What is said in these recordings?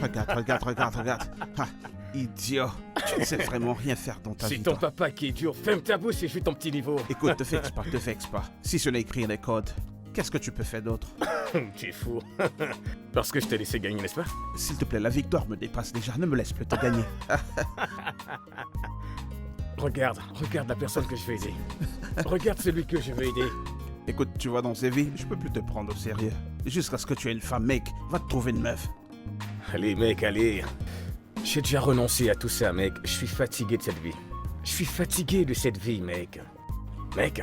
Regarde. Ah, idiot. Tu ne sais vraiment rien faire dans ta vie. C'est ton toi. papa qui est dur. Ferme ta bouche et je suis ton petit niveau. Écoute, te vexe pas. Si ce n'est écrire les codes, qu'est-ce que tu peux faire d'autre? Tu es fou. Parce que je t'ai laissé gagner, n'est-ce pas? S'il te plaît, la victoire me dépasse déjà. Ne me laisse plus te gagner. Regarde la personne que je vais aider. Regarde celui que je veux aider. Écoute, tu vois, dans ces vies, je peux plus te prendre au sérieux. Jusqu'à ce que tu aies une femme, mec. Va te trouver une meuf. Allez, mec, allez. J'ai déjà renoncé à tout ça, mec. Je suis fatigué de cette vie. Je suis fatigué de cette vie, mec. Mec,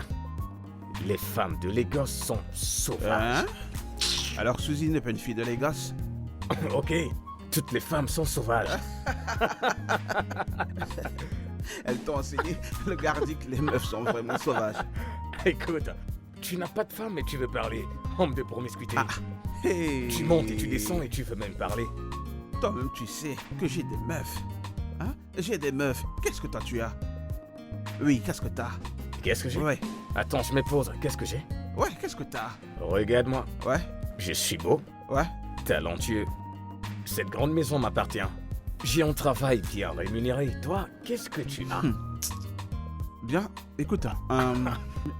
les femmes de Lagos sont sauvages. Hein? Alors Suzy n'est pas une fille de Lagos? Ok, toutes les femmes sont sauvages. Elles t'ont enseigné, le gars dit que les meufs sont vraiment sauvages. Écoute, tu n'as pas de femme mais tu veux parler. Homme de promiscuité. Ah, hey. Tu montes et tu descends et tu veux même parler. Toi-même, tu sais que j'ai des meufs. Hein? J'ai des meufs. Qu'est-ce que toi, tu as? Oui, qu'est-ce que t'as? Qu'est-ce que j'ai? Ouais. Attends, je me pose. Qu'est-ce que j'ai? Ouais, qu'est-ce que t'as? Regarde-moi. Ouais. Je suis beau, Ouais. talentueux. Cette grande maison m'appartient. J'ai un travail bien rémunéré. Toi, qu'est-ce que tu as? Bien, écoute,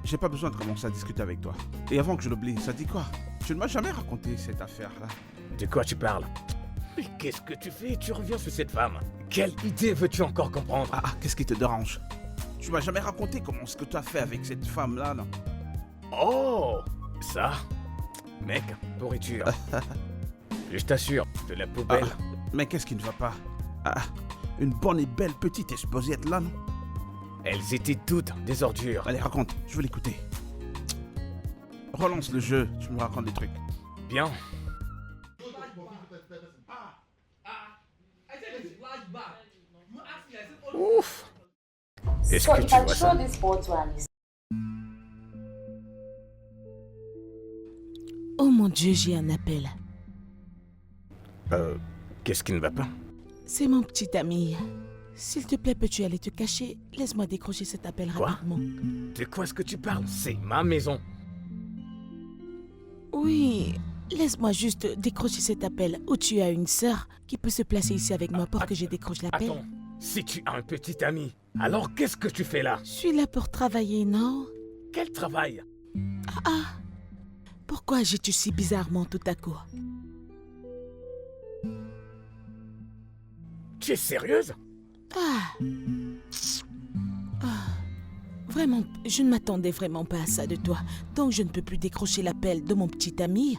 j'ai pas besoin de commencer à discuter avec toi. Et avant que je l'oublie, ça dit quoi? Tu ne m'as jamais raconté cette affaire-là. De quoi tu parles? Mais qu'est-ce que tu fais? Tu reviens sur cette femme. Quelle idée veux-tu encore comprendre? Qu'est-ce qui te dérange? Tu m'as jamais raconté comment ce que tu as fait avec cette femme-là, non? Oh, ça? Mec, pourriture. Je t'assure, de la poubelle. Mais qu'est-ce qui ne va pas? Une bonne et belle petite esposiette là, non? Elles étaient toutes des ordures. Allez, raconte, je veux l'écouter. Relance le jeu, tu me racontes des trucs. Bien. Ouf. Est-ce que tu vois ça? Oh mon Dieu, j'ai un appel. Qu'est-ce qui ne va pas? C'est mon petit ami. S'il te plaît, peux-tu aller te cacher? Laisse-moi décrocher cet appel Quoi? rapidement. De quoi est-ce que tu parles? C'est ma maison. Oui, laisse-moi juste décrocher cet appel. Ou tu as une sœur qui peut se placer ici avec moi pour que je décroche l'appel? Attends, si tu as un petit ami, alors qu'est-ce que tu fais là? Je suis là pour travailler, non? Quel travail? Pourquoi agis-tu si bizarrement tout à coup? Tu es sérieuse? Vraiment, je ne m'attendais vraiment pas à ça de toi. Donc je ne peux plus décrocher l'appel de mon petit ami.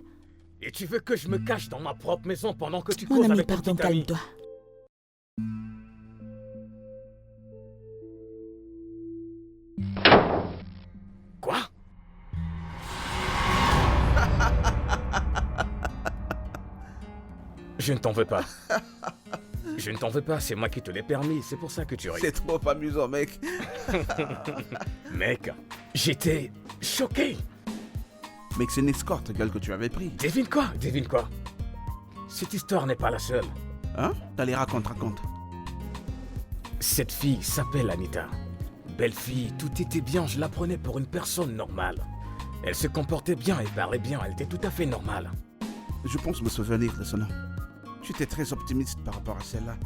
Et tu veux que je me cache dans ma propre maison pendant que tu Mon causes ami, avec ton pardon, petit ami? calme-toi. Quoi? Je ne t'en veux pas. Je ne t'en veux pas, c'est moi qui te l'ai permis, c'est pour ça que tu ris. C'est trop amusant, mec. Mec, j'étais choqué. Mec, c'est une escorte, gueule, que tu avais pris. Devine quoi? Cette histoire n'est pas la seule. Hein? Allez, raconte. Cette fille s'appelle Anita. Belle fille, tout était bien, je la prenais pour une personne normale. Elle se comportait bien et parlait bien, elle était tout à fait normale. Je pense me souvenir de ce nom. Tu étais très optimiste par rapport à celle-là.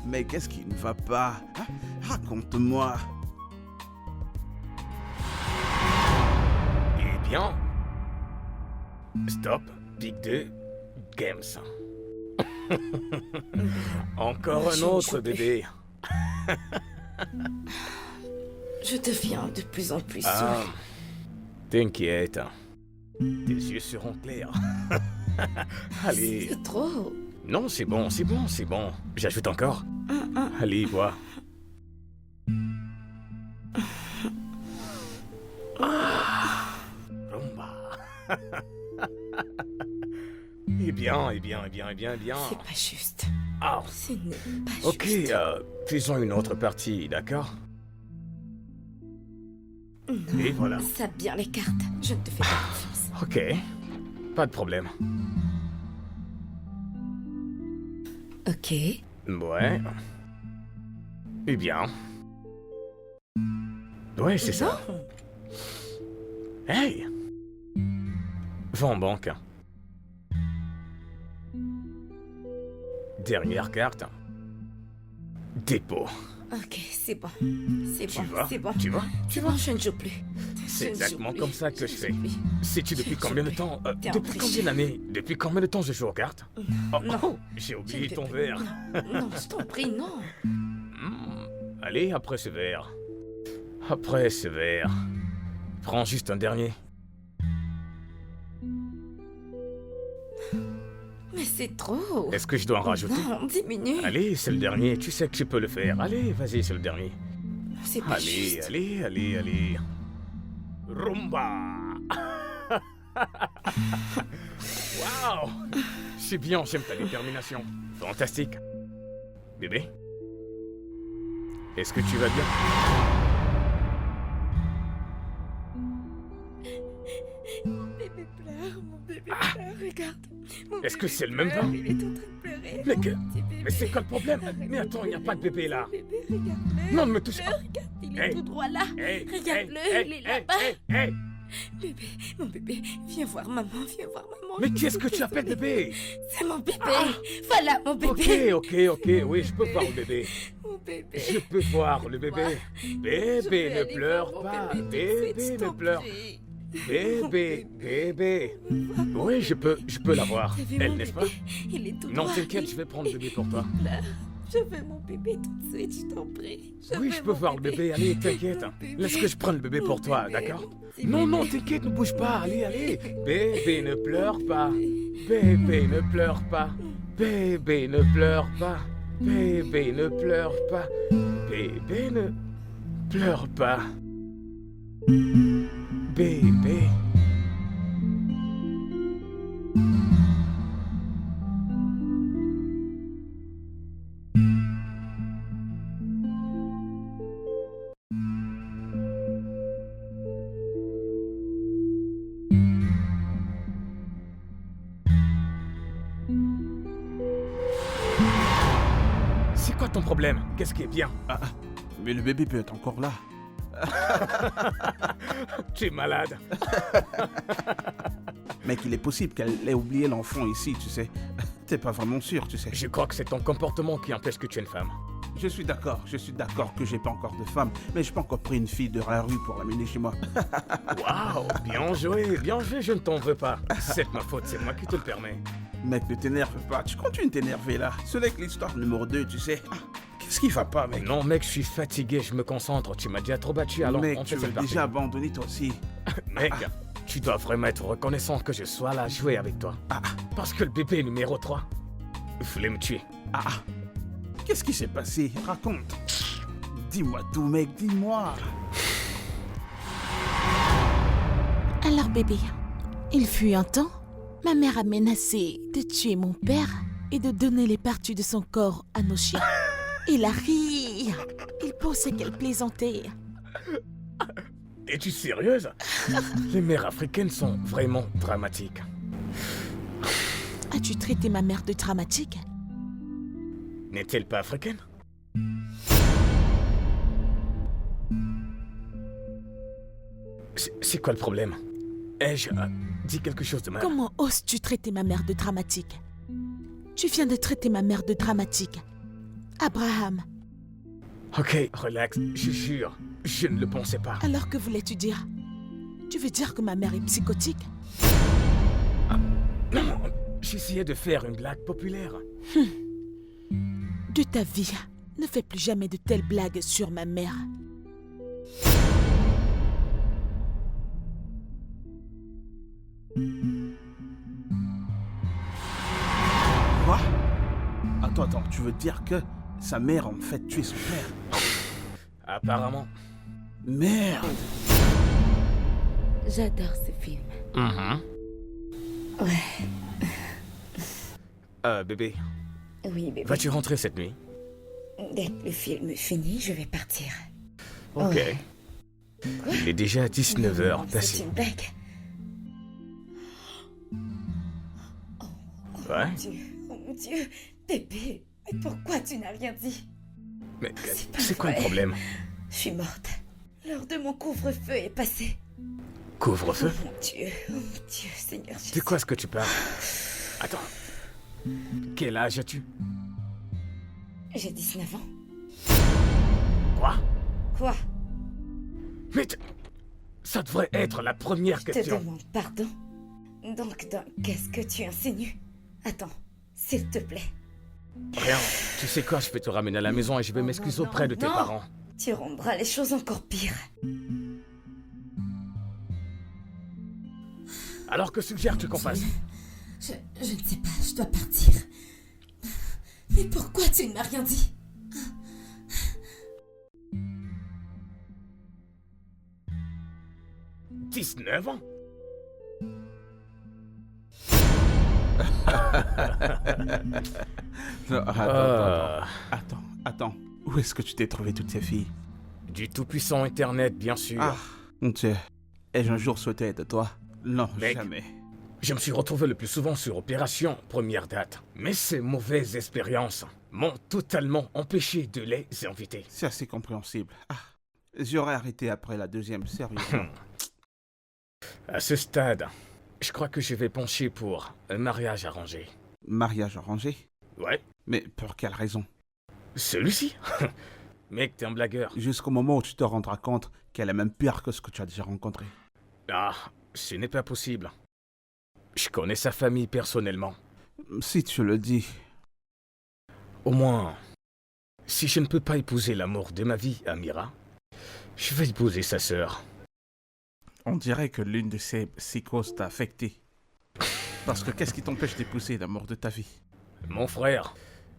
Mais qu'est-ce qui ne va pas? Hein? Raconte-moi. Eh bien... Stop, pic 2, games. Encore un autre bébé. Je deviens de plus en plus Ah, sourd. t'inquiète. Tes yeux seront clairs. Allez. C'est trop. Non, c'est bon. J'ajoute encore. Allez, bois. Rumba. Eh bien. C'est pas juste. Ah, Ce n'est pas ok, juste. faisons une autre partie, d'accord? Non, Et voilà. ça bien les cartes. Je ne te fais pas confiance. Ok, pas de problème. Ok. Ouais. Eh bien. Ouais, c'est ça. Non. Hey! Va en banque. Dernière carte. Dépôt. Ok, c'est bon. C'est Tu bon, vois? c'est bon. Tu vois? C'est bon, je ne joue plus. C'est Je ne joue exactement plus. comme ça que je ne fais. joue plus. Sais-tu depuis combien de temps T'es un depuis combien tricheur. d'années? Depuis combien de temps je joue aux cartes? Oh, Non. oh, j'ai Je oublié ne fais ton plus. verre. Non, je t'en prie, non. Allez, après ce verre. Après ce verre. Prends juste un dernier. Mais c'est trop. Est-ce que je dois en rajouter? Non, diminue. Allez, c'est le dernier. Tu sais que tu peux le faire. Allez, vas-y, c'est le dernier. C'est pas Allez, juste. allez, allez, allez. Rumba. Waouh. C'est bien, j'aime ta détermination. Fantastique. Bébé? Est-ce que tu vas bien? Bébé pleure, mon bébé pleure, regarde. Mon Est-ce que bébé c'est le même pleure, bain? Il est en train de pleurer. Mais mon que- petit bébé. Mais c'est quoi le problème? Arrête Mais de attends, il n'y a pas de pleurer, bébé là. mon bébé, regarde-le. Non, ne me touche pas. Regarde, il est Hey. tout droit là. Hey, Regarde-le, hey, il est hey, là-bas. hey, hey. Bébé, mon bébé, viens voir maman, viens voir maman. Mais je qu'est-ce suis que tu appelles désolée. bébé? C'est mon bébé. Voilà mon bébé. Ok, oui, je peux voir le bébé. Mon bébé. Je peux voir le bébé. Je Bébé, vais ne aller pleure voir mon pas. bébé tout de suite, Bébé, je ne t'en pleure. prie. Bébé, bébé. Oui, je peux la voir. T'as vu Elle, mon n'est-ce pas? bébé? Il est tout Non, droit. t'inquiète, je vais prendre le bébé pour toi. Il pleure. Je veux mon bébé tout de suite, je t'en prie. Oui, veux je peux mon voir le bébé. Allez, t'inquiète. Mon bébé. Laisse que je prenne le bébé pour Mon toi, bébé, d'accord? mon petit Non, non, bébé. t'inquiète, ne bouge pas. Allez, allez. Bébé, ne pleure pas. Bébé, ne pleure pas. Bébé, ne pleure pas. Bébé, ne pleure pas. Bébé, ne pleure pas. Bébé. C'est quoi ton problème? Qu'est-ce qui est bien? Mais le bébé peut être encore là. Tu es malade. Mec, il est possible qu'elle ait oublié l'enfant ici, tu sais. T'es pas vraiment sûr, tu sais. Je crois que c'est ton comportement qui empêche que tu es une femme. Je suis d'accord que j'ai pas encore de femme, mais j'ai pas encore pris une fille de la rue pour l'amener chez moi. Waouh, bien joué, je ne t'en veux pas. C'est de ma faute, c'est moi qui te le permets. Mec, ne t'énerve pas, tu continues de t'énerver là. Ce n'est que l'histoire numéro 2, tu sais. Qu'est-ce qui va pas, mec? Non mec, je suis fatigué, je me concentre, tu m'as déjà trop battu, alors Mec, on tu fait veux cette partie. déjà abandonner toi aussi. Mec, tu dois vraiment être reconnaissant que je sois là à jouer avec toi. Parce que le bébé numéro 3 voulait me tuer. Qu'est-ce qui s'est passé? Raconte. Dis-moi tout, mec, dis-moi. Alors bébé, il fut un temps, ma mère a menacé de tuer mon père et de donner les parties de son corps à nos chiens. Il a ri. Il pensait qu'elle plaisantait. Es-tu sérieuse? Les mères africaines sont vraiment dramatiques. As-tu traité ma mère de dramatique? N'est-elle pas africaine? C'est quoi le problème? Ai-je dit quelque chose de mal? Comment oses-tu traiter ma mère de dramatique? Tu viens de traiter ma mère de dramatique. Abraham, Ok, relax, je jure, je ne le pensais pas. alors que voulais-tu dire? Tu veux dire que ma mère est psychotique? Non, j'essayais de faire une blague populaire. De ta vie, ne fais plus jamais de telles blagues sur ma mère. Quoi? Attends, tu veux dire que sa mère a en fait tué son père? Apparemment. Merde! J'adore ce film. Ouais. Bébé, Oui, bébé. vas-tu rentrer cette nuit? Dès que le film est fini, je vais partir. Ok. Quoi? Il est déjà 19h Non, c'est passé. une blague. Ouais? Oh mon Dieu, bébé, mais pourquoi tu n'as rien dit? Mais C'est pas c'est quoi le vrai. problème? Je suis morte. L'heure de mon couvre-feu est passée. Couvre-feu? Oh mon Dieu, Seigneur Jésus. De quoi est-ce que tu parles? Attends. Quel âge as-tu? J'ai 19 ans. Quoi? Quoi? Mais ça devrait être la première Je te question. demande pardon. Donc, qu'est-ce que tu insinues? Attends, s'il te plaît. Rien. Tu sais quoi, je vais te ramener à la maison et je vais Non, m'excuser non, auprès de tes non. parents. Tu rendras les choses encore pires. Alors que suggères-tu qu'on fasse? Je ne sais pas, je dois partir. Mais pourquoi tu ne m'as rien dit? 19 ans? Non, attends. Où est-ce que tu t'es trouvé toutes ces filles? Du tout-puissant Internet, bien sûr. Ah, mon Dieu. Ai-je un jour sauté être toi? Non, Mec. jamais. Je me suis retrouvé le plus souvent sur Opération Première Date. Mais ces mauvaises expériences m'ont totalement empêché de les inviter. C'est assez compréhensible. Ah, j'aurais arrêté après la deuxième, sérieusement. À ce stade, je crois que je vais pencher pour un mariage arrangé. Mariage arrangé? Ouais, Mais pour quelle raison? celui-ci. Mec, t'es un blagueur. Jusqu'au moment où tu te rendras compte qu'elle est même pire que ce que tu as déjà rencontré. Ah, ce n'est pas possible. Je connais sa famille personnellement. Si tu le dis. Au moins, si je ne peux pas épouser l'amour de ma vie, Amira, je vais épouser sa sœur. On dirait que l'une de ces psychoses t'a affecté. Parce que qu'est-ce qui t'empêche d'épouser l'amour de ta vie? Mon frère,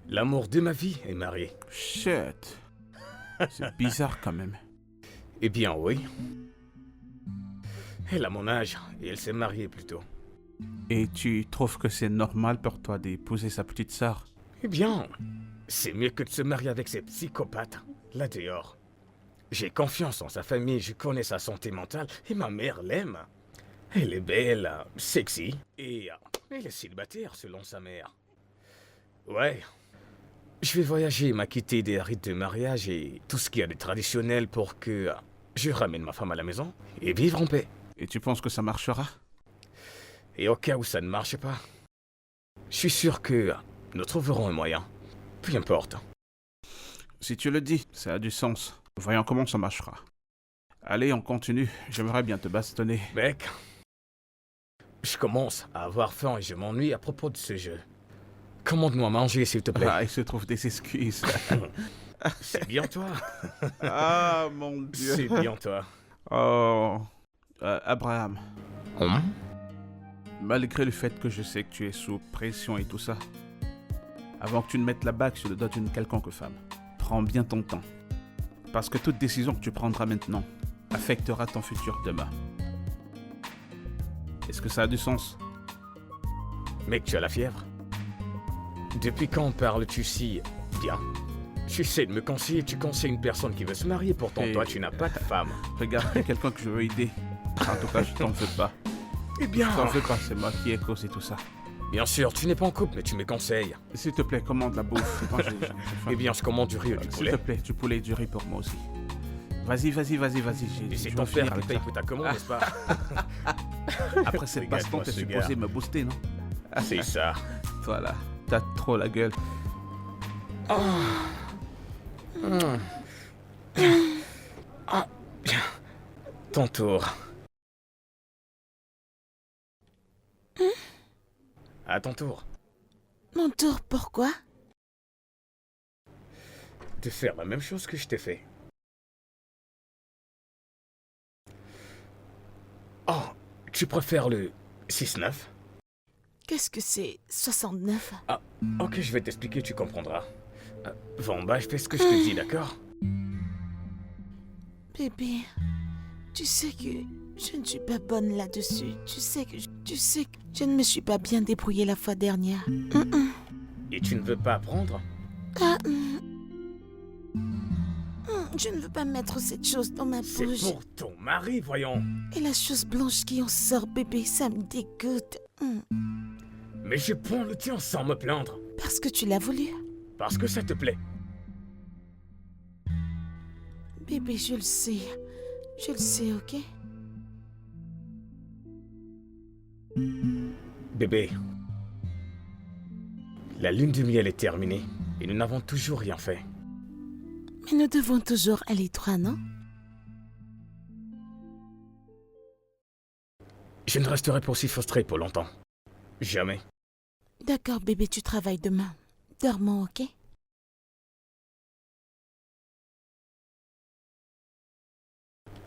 l'amour de ma vie est marié. Chut. C'est bizarre quand même. Eh bien oui. Elle a mon âge et elle s'est mariée plus tôt. Et tu trouves que c'est normal pour toi d'épouser sa petite sœur? Eh bien, c'est mieux que de se marier avec ces psychopathes, là dehors. J'ai confiance en sa famille, je connais sa santé mentale et ma mère l'aime. Elle est belle, sexy et elle est célibataire selon sa mère. Ouais. Je vais voyager et m'acquitter des rites de mariage et tout ce qu'il y a de traditionnel pour que je ramène ma femme à la maison et vivre en paix. Et tu penses que ça marchera? Et au cas où ça ne marche pas, je suis sûr que nous trouverons un moyen. Peu importe. Si tu le dis, ça a du sens. Voyons comment ça marchera. Allez, on continue. J'aimerais bien te bastonner. Mec, je commence à avoir faim et je m'ennuie à propos de ce jeu. Commande-moi à manger, s'il te plaît. Ah, il se trouve des excuses. C'est bien toi. Ah, mon Dieu. C'est bien toi. Oh. Abraham, malgré le fait que je sais que tu es sous pression et tout ça, avant que tu ne mettes la bague sur le dos d'une quelconque femme, prends bien ton temps. Parce que toute décision que tu prendras maintenant affectera ton futur demain. Est-ce que ça a du sens? Mec, tu as la fièvre? Depuis quand parles-tu si bien? Tu sais de me conseiller, tu conseilles une personne qui veut se marier, pourtant Et- toi tu n'as pas de femme. Regarde, il y a quelqu'un que je veux aider. En tout cas, je t'en veux pas. Eh bien, Je t'en veux pas, c'est moi qui ai causé tout ça. bien sûr, tu n'es pas en couple, mais tu me conseilles. S'il te plaît, commande la bouffe. Moi, j'ai faim. Eh bien, je commande du riz et du S'il poulet. te plaît, du poulet et du riz pour moi aussi. Vas-y. Et Je c'est dois ton finir père qui avec paye ça. pour ta commande, n'est-ce pas? Après cette baston, Regarde-moi t'es ce supposé gars. me booster, non? C'est ça. Voilà, t'as trop la gueule. Ton tour. À ton tour. Mon tour, pourquoi? De faire la même chose que je t'ai fait. Oh, tu préfères le 6-9? Qu'est-ce que c'est 69? Ah, ok, je vais t'expliquer, tu comprendras. Va en bas, je fais ce que je te dis, d'accord? Bébé, tu sais que je ne suis pas bonne là-dessus. Tu sais que je ne me suis pas bien débrouillée la fois dernière. Et tu ne veux pas apprendre? Je ne veux pas mettre cette chose dans ma C'est bouche. pour ton mari, voyons. Et la chose blanche qui en sort, bébé, ça me dégoûte. Mais je prends le tien sans me plaindre. Parce que tu l'as voulu. Parce que ça te plaît. Bébé, je le sais. Je le sais, ok? Bébé, la lune de miel est terminée et nous n'avons toujours rien fait. Mais nous devons toujours aller droit, non? Je ne resterai pas aussi frustré pour longtemps. Jamais. D'accord, bébé, tu travailles demain. Dormons, ok?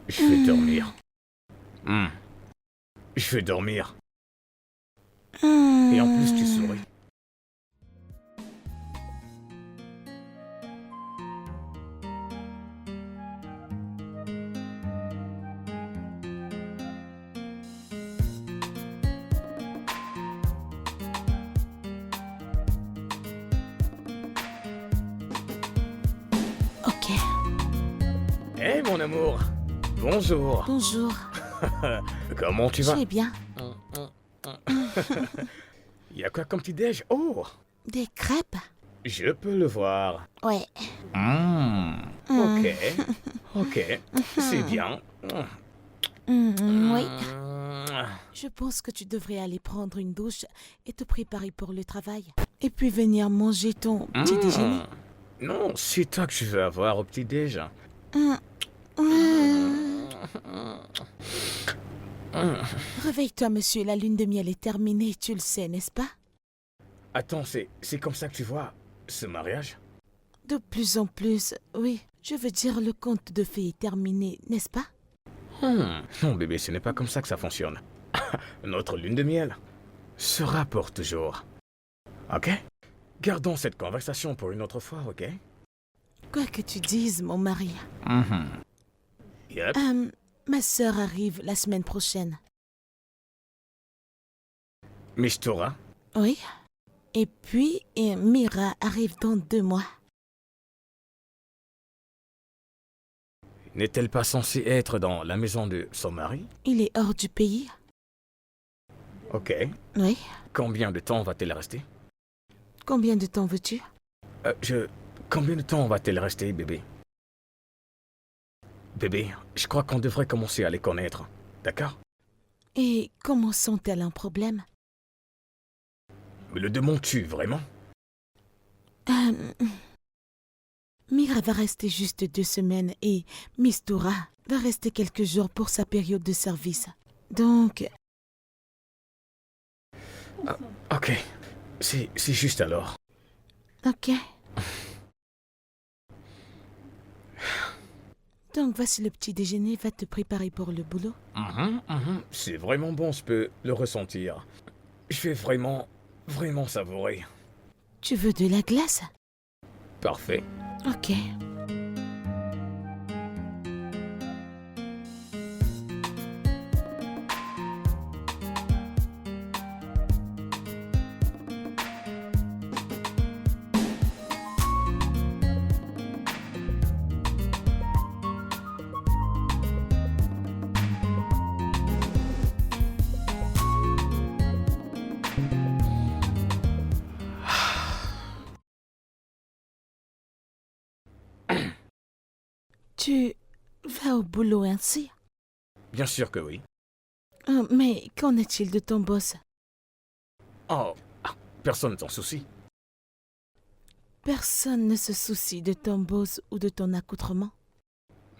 Je vais dormir. Je vais dormir. Et en plus, tu souris. Ok. Hé, mon amour. Bonjour. Bonjour. Comment tu Je vas? vais bien. Y a quoi comme petit déj? Oh, Des crêpes? je peux le voir. Ouais. Ok. Ok. C'est bien. Oui. Je pense que tu devrais aller prendre une douche et te préparer pour le travail. Et puis venir manger ton petit déjeuner. Non, c'est toi que je veux avoir au petit déj. Réveille-toi, monsieur, la lune de miel est terminée, tu le sais, n'est-ce pas? Attends, c'est comme ça que tu vois ce mariage? De plus en plus, oui. Je veux dire, le conte de fées est terminé, n'est-ce pas? Non, bébé, ce n'est pas comme ça que ça fonctionne. Notre lune de miel sera pour toujours. Ok? Gardons cette conversation pour une autre fois, ok? Quoi que tu dises, mon mari. Yep. Ma sœur arrive la semaine prochaine. Mistura? Oui. Et puis, Mira arrive dans 2 mois. N'est-elle pas censée être dans la maison de son mari? Il est hors du pays. Ok. Oui. Combien de temps va-t-elle rester? Combien de temps veux-tu? Combien de temps va-t-elle rester, bébé? Bébé, je crois qu'on devrait commencer à les connaître. D'accord? Et comment sont-elles un problème? Me le demandes-tu vraiment? Mira va rester juste 2 semaines et Mistura va rester quelques jours pour sa période de service. Donc, Ok. C'est juste alors. ok. Donc voici le petit déjeuner, va te préparer pour le boulot. C'est vraiment bon, je peux le ressentir. Je vais vraiment savourer. Tu veux de la glace? Parfait. Ok. Tu vas au boulot ainsi? Bien sûr que oui. Mais qu'en est-il de ton boss? Oh, personne ne s'en soucie. Personne ne se soucie de ton boss ou de ton accoutrement?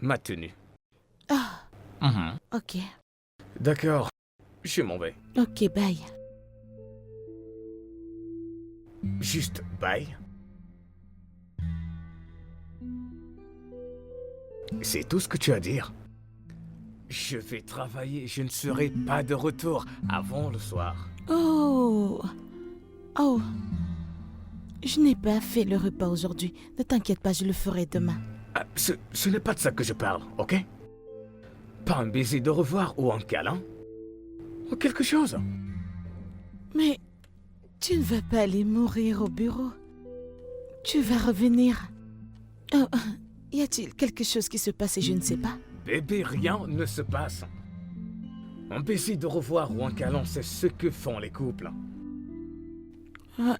Ma tenue. Ah, ok. D'accord. Je m'en vais. Ok, bye. Juste bye. C'est tout ce que tu as à dire. Je vais travailler, je ne serai pas de retour avant le soir. Oh. Oh. Je n'ai pas fait le repas aujourd'hui. Ne t'inquiète pas, je le ferai demain. Ce n'est pas de ça que je parle, ok? Pas un baiser de revoir ou un câlin? Ou quelque chose. Mais tu ne vas pas aller mourir au bureau. Tu vas revenir. Oh, y a-t-il quelque chose qui se passe et je ne sais pas? Bébé, rien ne se passe. Un baiser de revoir ou un câlin, c'est ce que font les couples. Ouais.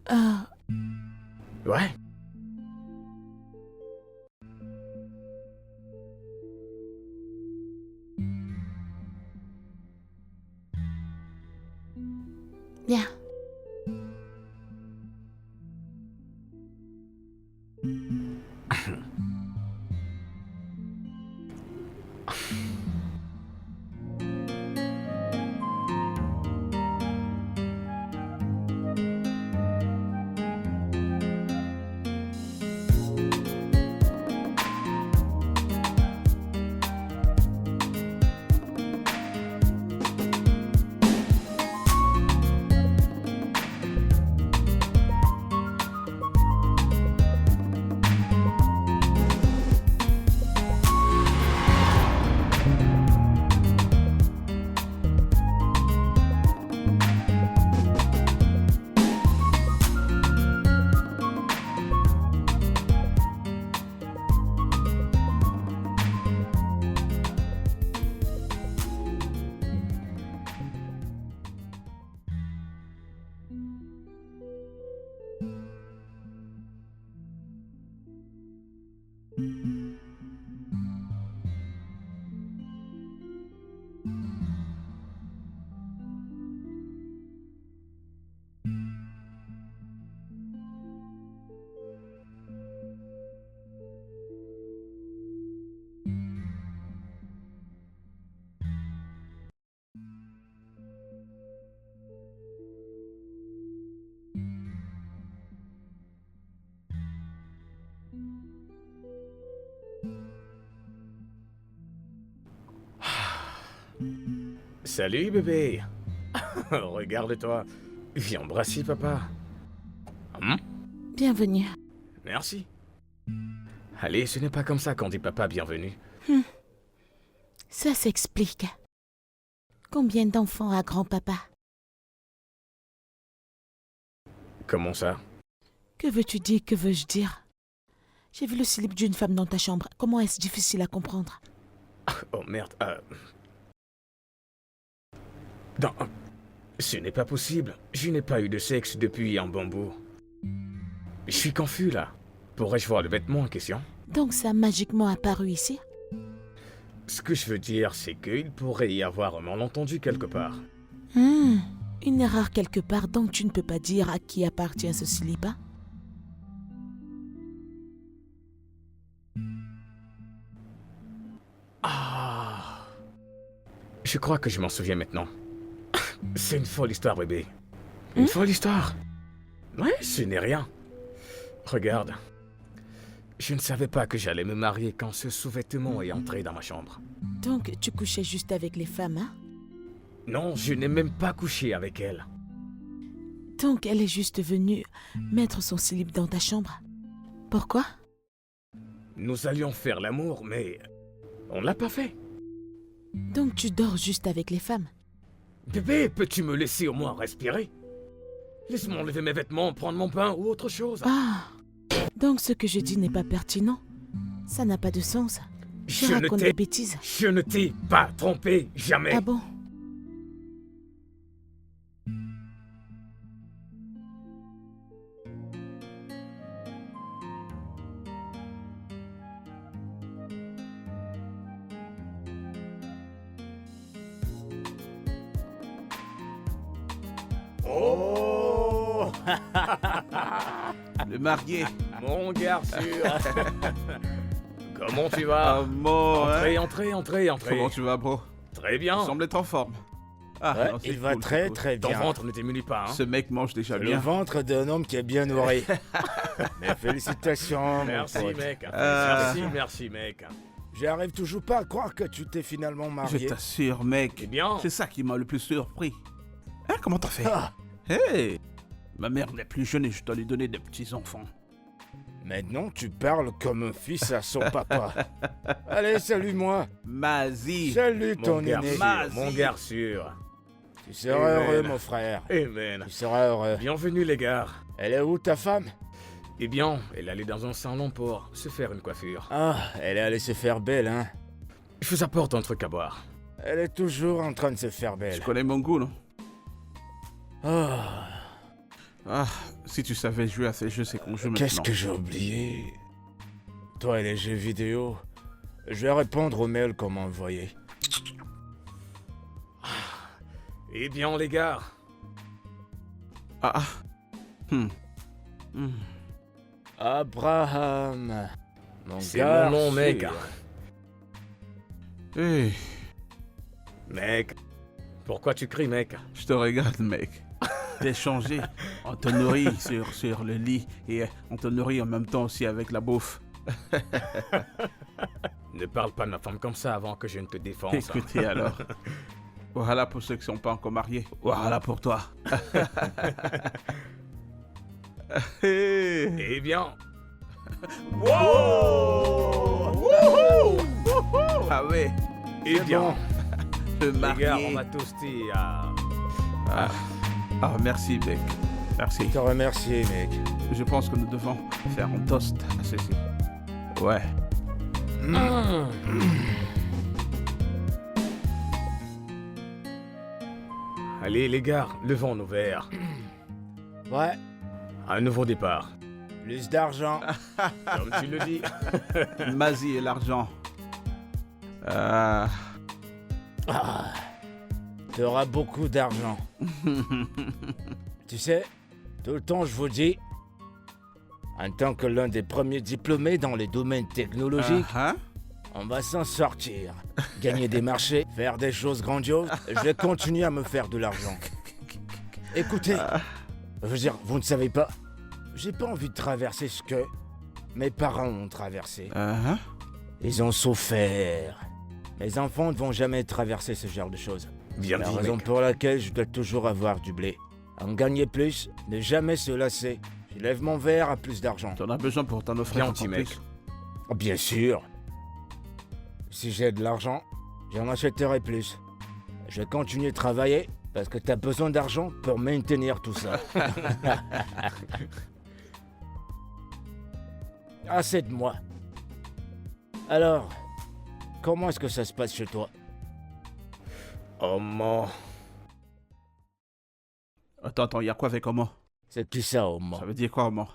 Bien. Salut bébé. Regarde-toi. Viens embrasser papa. Bienvenue. Merci. Allez, ce n'est pas comme ça qu'on dit papa bienvenue. Ça s'explique. Combien d'enfants a grand-papa? Comment ça? Que veux-tu dire? Que veux-je dire? J'ai vu le slip d'une femme dans ta chambre. Comment est-ce difficile à comprendre? Oh merde. Non, ce n'est pas possible. Je n'ai pas eu de sexe depuis un bambou. Je suis confus là. Pourrais-je voir le vêtement en question? Donc ça a magiquement apparu ici? Ce que je veux dire, c'est qu'il pourrait y avoir un malentendu quelque part. Une erreur quelque part, donc tu ne peux pas dire à qui appartient ce slip, hein? Je crois que je m'en souviens maintenant. C'est une folle histoire, bébé. Une folle histoire. Ouais, ce n'est rien. Regarde. Je ne savais pas que j'allais me marier quand ce sous-vêtement est entré dans ma chambre. Donc tu couchais juste avec les femmes, hein? Non, je n'ai même pas couché avec elle. Donc elle est juste venue mettre son slip dans ta chambre. Pourquoi? Nous allions faire l'amour, mais on l'a pas fait. Donc tu dors juste avec les femmes? Bébé, peux-tu me laisser au moins respirer? Laisse-moi enlever mes vêtements, prendre mon pain ou autre chose. Ah! Donc ce que je dis n'est pas pertinent? Ça n'a pas de sens. Je Je ne raconte t'ai- des bêtises. Je ne t'ai pas trompé, jamais. Ah bon? Oh, Le marié. mon garçon. Comment tu vas? Comment, hein? Entrez. Comment tu vas, bro? Très Tu bien. sembles être en forme. Ah, Ouais, non, c'est il va cool, très c'est cool. très Ton bien. ventre ne t'émunit pas, hein? Ce mec mange déjà Le bien. ventre d'un homme qui est bien nourri. Mais félicitations, mon Merci, pote. mec. Ah. Merci, mec. J'arrive toujours pas à croire que tu t'es finalement Je marié. t'assure, mec. Eh bien, C'est ça qui m'a le plus surpris. Hein, comment t'as fait? Ah, Hey! Ma mère n'est plus jeune et je dois lui donner des petits-enfants. maintenant tu parles comme un fils à son papa. Allez, salue-moi. Mazie! Salut mon ton garçon, aîné. Mas- mon garçon. Tu seras Amen. heureux, mon frère. Amen. Tu seras heureux. Bienvenue, les gars. Elle est où ta femme? Eh bien, elle allait dans un salon pour se faire une coiffure. Ah, elle est allée se faire belle, hein. Je vous apporte un truc à boire. Elle est toujours en train de se faire Tu belle. connais mon goût, non? Ah, Ah, si tu savais jouer à ces jeux, c'est qu'on joue maintenant. qu'est-ce que j'ai oublié? Toi et les jeux vidéo. Je vais répondre aux mails qu'on m'a envoyés. Eh bien, les gars, Ah, ah. Hmm. Hmm. Abraham. Mon C'est gars mon nom, mec. sûr. Hey, Mec, pourquoi tu cries, mec? je te regarde, mec. T'es changé. On te nourrit sur le lit et on te nourrit en même temps aussi avec la bouffe. Ne parle pas de ma femme comme ça avant que je ne te défonce. Écoutez alors. Voilà pour ceux qui sont pas encore mariés. Voilà pour toi. Hey. Eh bien, Ah ouais, eh bien, le les gars, on marié. m'a toasté à... Ah, merci, mec. Merci. Je te remercie, mec. Je pense que nous devons faire un toast à ceci. Ouais. Allez, les gars, levons nos verres. Ouais, Un nouveau départ. plus d'argent. Comme tu le dis. Mazie et l'argent. Ah, Tu auras beaucoup d'argent. Tu sais, tout le temps je vous dis, en tant que l'un des premiers diplômés dans les domaines technologiques, on va s'en sortir. Gagner des marchés, faire des choses grandioses, je vais continuer à me faire de l'argent. Écoutez, je veux dire, vous ne savez pas, j'ai pas envie de traverser ce que mes parents ont traversé. Ils ont souffert. Mes enfants ne vont jamais traverser ce genre de choses. Bien La dit, raison mec. pour laquelle je dois toujours avoir du blé. En gagner plus, ne jamais se lasser. Je lève mon verre à plus d'argent. T'en as besoin pour t'en offrir Bien encore dit, mec. plus. Oh, bien sûr. Si j'ai de l'argent, j'en achèterai plus. Je vais continuer de travailler parce que t'as besoin d'argent pour maintenir tout ça. Assez de moi. Alors, comment est-ce que ça se passe chez toi? Oh, mon... Attends, il y a quoi avec Homo? C'est qui ça, au moins? Ça veut dire quoi, Homo?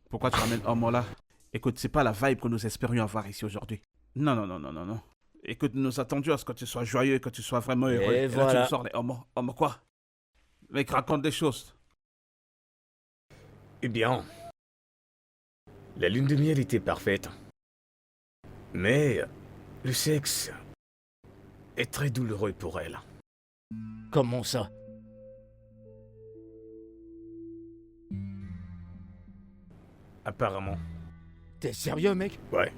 Pourquoi tu ramènes Homo là? Écoute, c'est pas la vibe que nous espérions avoir ici aujourd'hui. Non. Écoute, nous nous attendions à ce que tu sois joyeux, que tu sois vraiment heureux. Et Là, tu voilà. nous sors les Homo. Homo quoi? Mec, raconte des choses. Eh bien, la lune de miel était parfaite. Mais le sexe est très douloureux pour elle. Comment ça? Apparemment. T'es sérieux, mec? Ouais,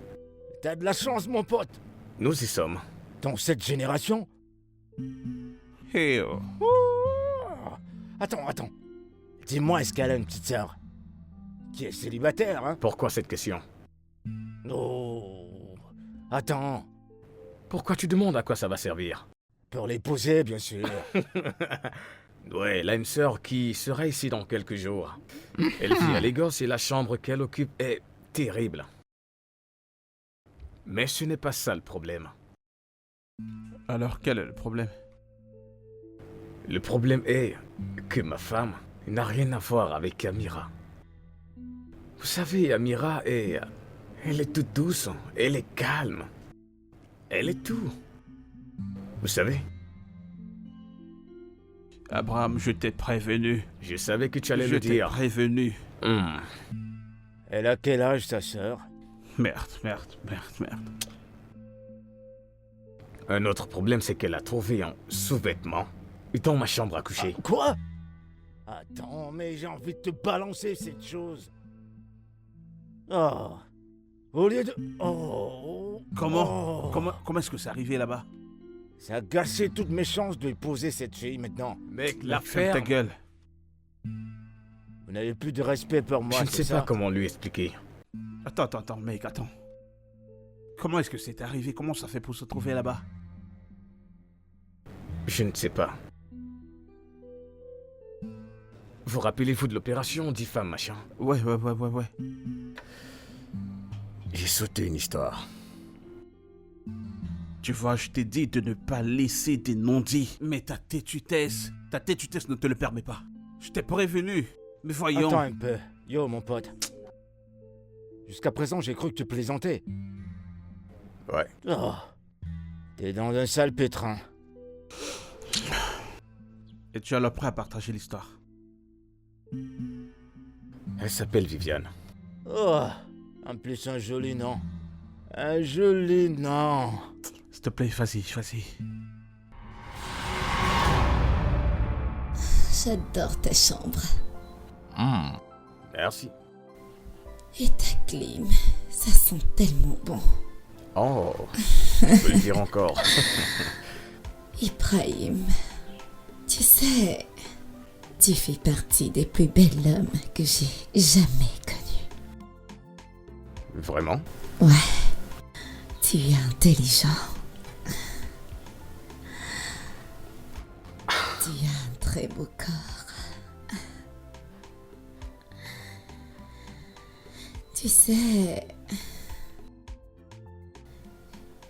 T'as de la chance, mon pote. nous y sommes. Dans cette génération? Hey, oh. Oh. Attends. Dis-moi, est-ce qu'elle a une petite sœur? Qui est célibataire, hein? Pourquoi cette question? Oh. Attends. Pourquoi tu demandes à quoi ça va servir? Pour l'épouser, bien sûr. Ouais, elle a une sœur qui sera ici dans quelques jours. Elle vit à Lagos et la chambre qu'elle occupe est terrible. Mais ce n'est pas ça le problème. Alors, quel est le problème? Le problème est que ma femme n'a rien à voir avec Amira. Vous savez, Amira est... Elle est toute douce, elle est calme. Elle est tout. Vous savez, Abraham, je t'ai prévenu. je savais que tu allais Je le t'ai dire. prévenu. Elle a quel âge, ta sœur? Merde. Un autre problème, c'est qu'elle a trouvé un sous-vêtement dans ma chambre à coucher. Quoi? Attends, mais j'ai envie de te balancer cette chose. Oh. Au lieu de... Oh. Comment Oh. Comment est-ce que c'est arrivé là-bas? Ça a gâché toutes mes chances de épouser cette fille maintenant. Mec, Ferme l'affaire... ta gueule. Vous n'avez plus de respect pour moi, Je ne c'est sais ça? pas comment lui expliquer. Attends, mec, attends. Comment est-ce que c'est arrivé? Comment ça fait pour se trouver là-bas? Je ne sais pas. Vous rappelez-vous de l'opération 10 femmes, machin? Ouais. J'ai sauté une histoire. Tu vois, je t'ai dit de ne pas laisser des non-dits. Mais ta têtutesse ne te le permet pas. Je t'ai prévenu. Mais voyons. Attends un peu. Yo, mon pote. Jusqu'à présent, j'ai cru que tu plaisantais. Ouais. Oh. T'es dans un sale pétrin. Et tu es alors prêt à partager l'histoire. Elle s'appelle Viviane. Oh, en plus un joli nom. Un joli nom. S'il te plaît, vas-y, vas-y. J'adore ta chambre. Merci. Et ta clim, ça sent tellement bon. Oh, je peux le dire encore. Ibrahim, tu sais, tu fais partie des plus belles hommes que j'ai jamais connus. Vraiment? Ouais, tu es intelligent. Tu as un très beau corps. Tu sais,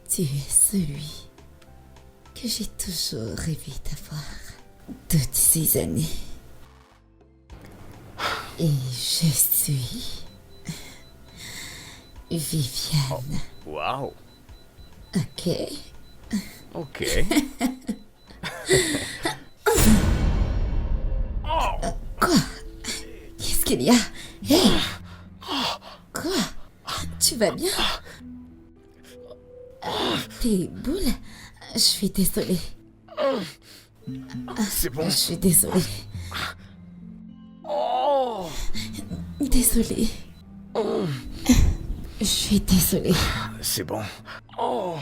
tu es celui que j'ai toujours rêvé d'avoir toutes ces années. Et je suis Viviane. Waouh. Ok. Ok. Quoi? Qu'est-ce qu'il y a? Hey! Quoi? Tu vas bien? Tes boules? Je suis désolée. C'est bon. Je suis désolée. Oh. Désolée. Je suis désolée. C'est bon. Oh.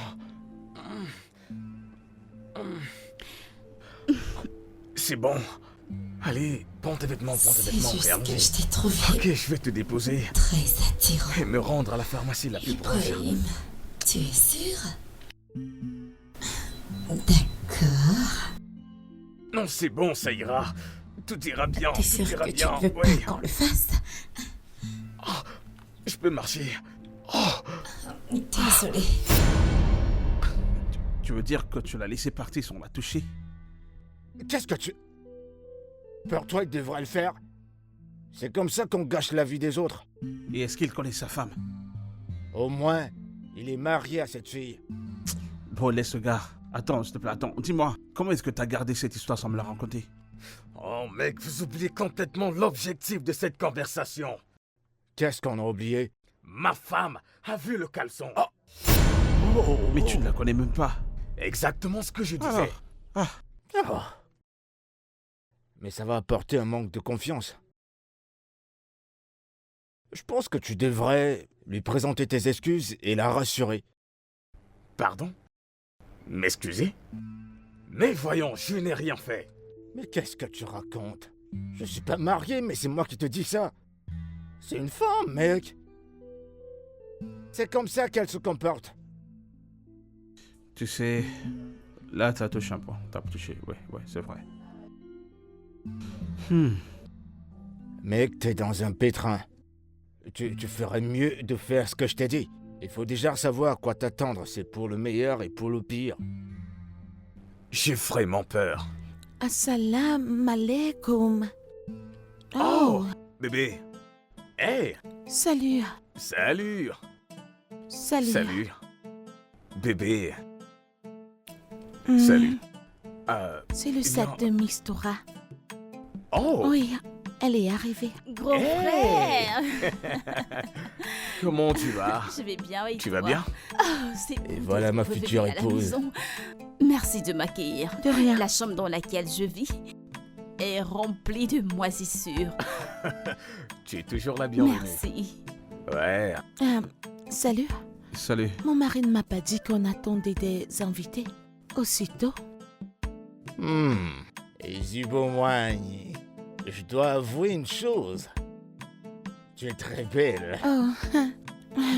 C'est bon. Allez, prends tes vêtements, C'est juste regarde. que je t'ai trouvé Ok, je vais te déposer très attirant. et me rendre à la pharmacie la plus proche. Ibrahim, tu es sûr? D'accord. Non, c'est bon, ça ira. Tout ira bien, T'es tout sûr ira que tu bien. ne veux Ouais. pas qu'on le fasse? Je peux marcher. Désolée. Tu veux dire que tu l'as laissé partir sans la toucher? Qu'est-ce que tu... Pour toi, il devrait le faire. C'est comme ça qu'on gâche la vie des autres. Et est-ce qu'il connaît sa femme? Au moins, il est marié à cette fille. Bon, laisse ce gars. Attends, s'il te plaît, attends. Dis-moi, comment est-ce que t'as gardé cette histoire sans me la raconter? Oh mec, vous oubliez complètement l'objectif de cette conversation. Qu'est-ce qu'on a oublié? Ma femme a vu le caleçon. Mais tu ne la connais même pas. Exactement ce que je disais. Alors, Oh. Mais ça va apporter un manque de confiance. Je pense que tu devrais lui présenter tes excuses et la rassurer. Pardon? M'excuser? Mais voyons, je n'ai rien fait. Mais qu'est-ce que tu racontes? Je suis pas marié, mais c'est moi qui te dis ça. C'est une femme, mec. C'est comme ça qu'elle se comporte. tu sais, là, t'as touché un point. T'as touché, ouais, c'est vrai. Mec, t'es dans un pétrin. Tu ferais mieux de faire ce que je t'ai dit. Il faut déjà savoir à quoi t'attendre. C'est pour le meilleur et pour le pire. J'ai vraiment peur. Assalamu alaikum. Oh, bébé. Hey, Salut. salut. Salut. Salut. Bébé, Hmm, salut. C'est le Eh sac bien- de Mistura. Oh, Oui, elle est arrivée. Gros Hey. frère. comment tu vas? Je vais bien, et Tu toi? vas bien? Oh, c'est Et bon voilà de ma revenir future à la épouse. maison. Merci de m'accueillir. De rien. La chambre dans laquelle je vis est remplie de moisissures. Tu es toujours la bienvenue. Merci. Ouais. Salut. Salut. Mon mari ne m'a pas dit qu'on attendait des invités. Aussitôt. Zibomoigne, je dois avouer une chose. Tu es très belle. Oh,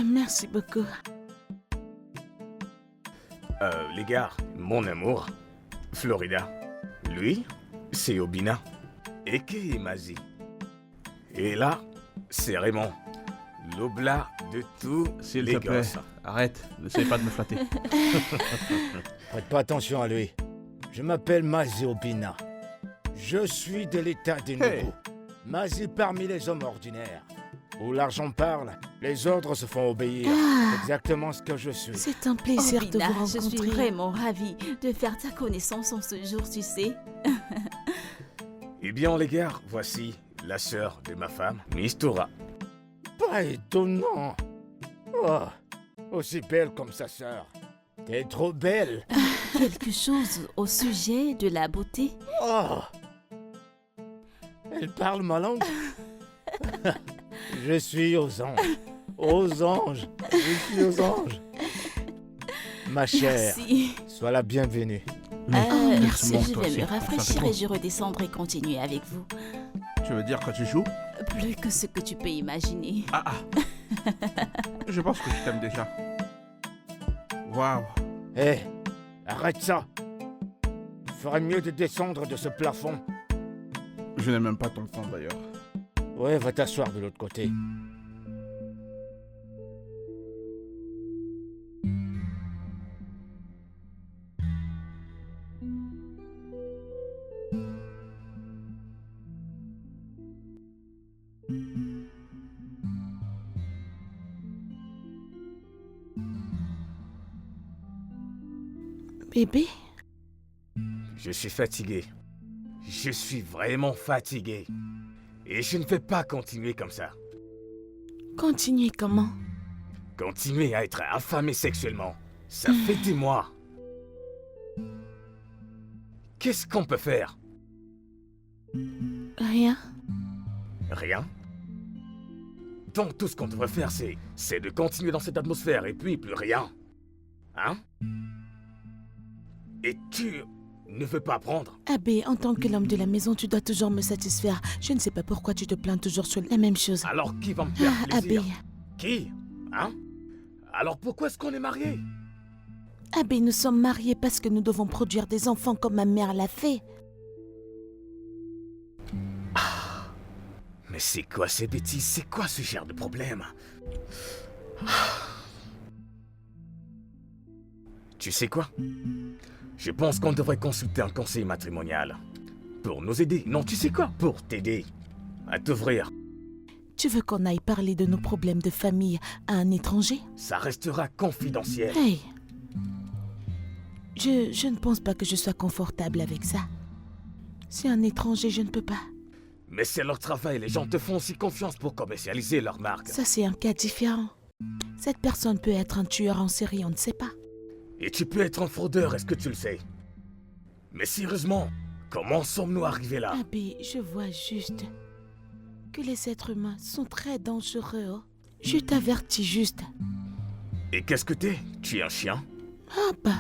merci beaucoup. Les gars, mon amour, Florida. Lui, c'est Obina. Eke et Mazi. Et là, c'est Raymond. L'oblat de tous S'il les te plaît, gosses. arrête. N'essaye pas de me flatter. Prête pas attention à lui. Je m'appelle Mazi Obina. Je suis de l'état des Hey. nouveaux. Mazi parmi les hommes ordinaires. Où l'argent parle, les ordres se font obéir. Ah. C'est exactement ce que je suis. C'est un plaisir de Obina, vous je suis rencontrer. vraiment ravie de faire ta connaissance en ce jour, tu sais. Eh bien, les gars, voici la sœur de ma femme, Miss Tora. Pas étonnant. Oh, aussi belle comme sa sœur. T'es trop belle. Quelque chose au sujet de la beauté? Oh. Elle parle ma langue. Je suis aux anges. Aux anges. Je suis aux anges. Ma chère, Merci. sois la bienvenue. Merci, bon, je toi vais aussi. me rafraîchir Concentre-toi. et je redescendrai continuer avec vous. Tu veux dire quand tu joues? Plus que ce que tu peux imaginer. Ah ah. Je pense que je t'aime déjà. Waouh. Hé, arrête ça. Il ferait mieux de descendre de ce plafond. Je n'ai même pas ton temps d'ailleurs. Ouais, va t'asseoir de l'autre côté. Bébé, Je suis fatigué. Je suis vraiment fatigué. Et je ne vais pas continuer comme ça. continuez comment? Continuer à être affamé sexuellement. Ça fait des mois. Qu'est-ce qu'on peut faire? Rien. Rien. Donc tout ce qu'on devrait faire, c'est de continuer dans cette atmosphère et puis plus rien. Hein? Et tu ne veux pas apprendre? Abbé, en tant que l'homme de la maison, tu dois toujours me satisfaire. Je ne sais pas pourquoi tu te plains toujours sur la même chose. Alors qui va me faire Ah, Abbé, plaisir? Qui? Hein? Alors pourquoi est-ce qu'on est mariés? Abbé, nous sommes mariés parce que nous devons produire des enfants comme ma mère l'a fait. Mais c'est quoi ces bêtises? C'est quoi ce genre de problème? Tu sais quoi? Je pense qu'on devrait consulter un conseil matrimonial. Pour nous aider. Non, tu sais quoi? Pour t'aider. À t'ouvrir. Tu veux qu'on aille parler de nos problèmes de famille à un étranger? Ça restera confidentiel. Hey! Je ne pense pas que je sois confortable avec ça. C'est un étranger, je ne peux pas. Mais c'est leur travail. Les gens te font aussi confiance pour commercialiser leur marque. Ça, c'est un cas différent. Cette personne peut être un tueur en série, on ne sait pas. Et tu peux être un fraudeur, est-ce que tu le sais? Mais sérieusement, comment sommes-nous arrivés là? Abbé, je vois juste que les êtres humains sont très dangereux. Oh. Je t'avertis juste. Et qu'est-ce que t'es? Tu es un chien? Ah bah.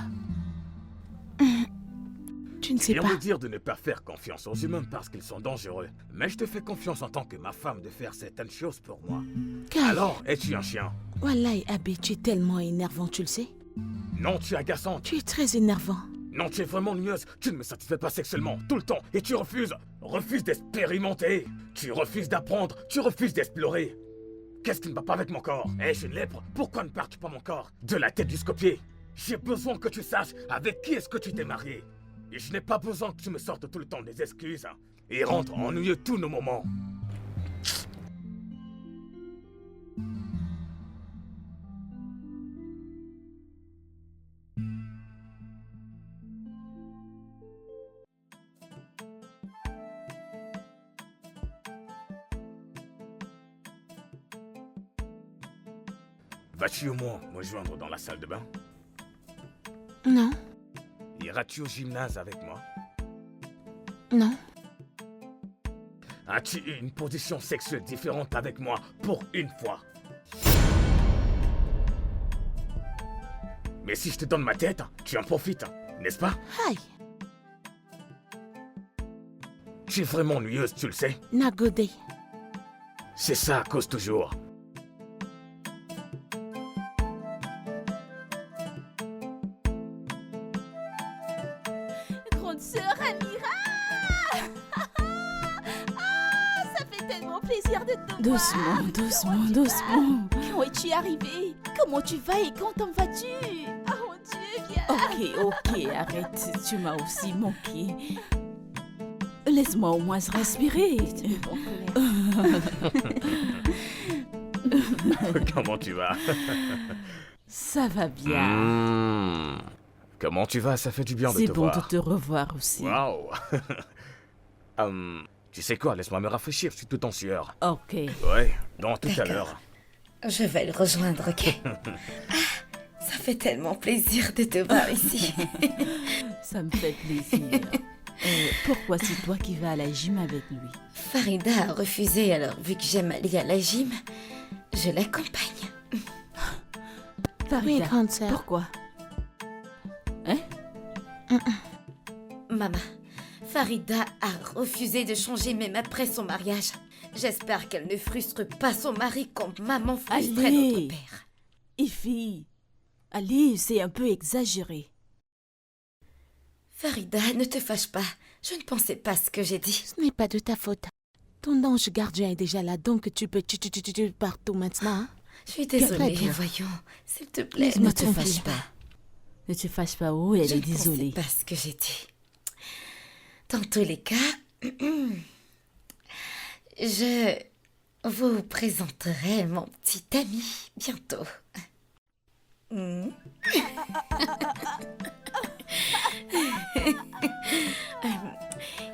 Tu ne sais Viens pas. me dire de ne pas faire confiance aux humains parce qu'ils sont dangereux. Mais je te fais confiance en tant que ma femme de faire certaines choses pour moi. Kai, Alors, es-tu un chien? Wallahi, Abbé, tu es tellement énervant, tu le sais. Non, tu es agaçante. Tu es très énervant. Non, tu es vraiment nueuse. Tu ne me satisfais pas sexuellement, tout le temps. Et tu refuses. Refuses d'expérimenter. Tu refuses d'apprendre. Tu refuses d'explorer. Qu'est-ce qui ne va pas avec mon corps? Eh, je suis une lèpre. Pourquoi ne pars-tu pas mon corps? De la tête jusqu'aux pieds. J'ai besoin que tu saches avec qui est-ce que tu t'es marié. Et je n'ai pas besoin que tu me sortes tout le temps des excuses. Et rendre ennuyeux tous nos moments. Vas-tu au moins me joindre dans la salle de bain? Non, Iras-tu au gymnase avec moi? non. As-tu eu une position sexuelle différente avec moi pour une fois? Mais si je te donne ma tête, tu en profites, n'est-ce pas? Aïe, Tu es vraiment ennuyeuse, tu le sais. Nagodé. C'est ça, cause toujours. Grande sœur Amira. Ah, ça fait tellement plaisir de te voir. Doucement, doucement. Comment es-tu arrivée? Comment tu vas et quand en vas-tu? Oh mon Dieu, viens. Ok, arrête. Tu m'as aussi manqué. Laisse-moi au moins respirer. Comment tu vas? Ça va bien. Comment tu vas? Ça fait du bien de C'est te bon voir. de te revoir aussi. Waouh. Tu sais quoi, laisse-moi me rafraîchir, je suis tout en sueur. Ok. Ouais, dans tout à D'accord. l'heure. Je vais le rejoindre, ok? Ça fait tellement plaisir de te voir ici. Ça me fait plaisir. Pourquoi c'est toi qui vas à la gym avec lui? Farida a refusé, alors vu que j'aime aller à la gym, je l'accompagne. Farida, Oui, grande sœur. pourquoi? Hein? Maman, Farida a refusé de changer même après son mariage. J'espère qu'elle ne frustre pas son mari comme maman frustrait Allez. notre père. Ify, allez, c'est un peu exagéré. Farida, ne te fâche pas. Je ne pensais pas ce que j'ai dit. Ce n'est pas de ta faute. Ton ange gardien est déjà là, donc tu peux partout maintenant. Hein? Je suis Très désolée, bien. voyons. S'il te plaît, Laisse-moi ne te tranquille. fâche pas. Ne te fâche pas, oh, elle Je est ne pensais désolée. pas ce que j'ai dit. Dans tous les cas, je vous présenterai mon petit ami bientôt. Hmm.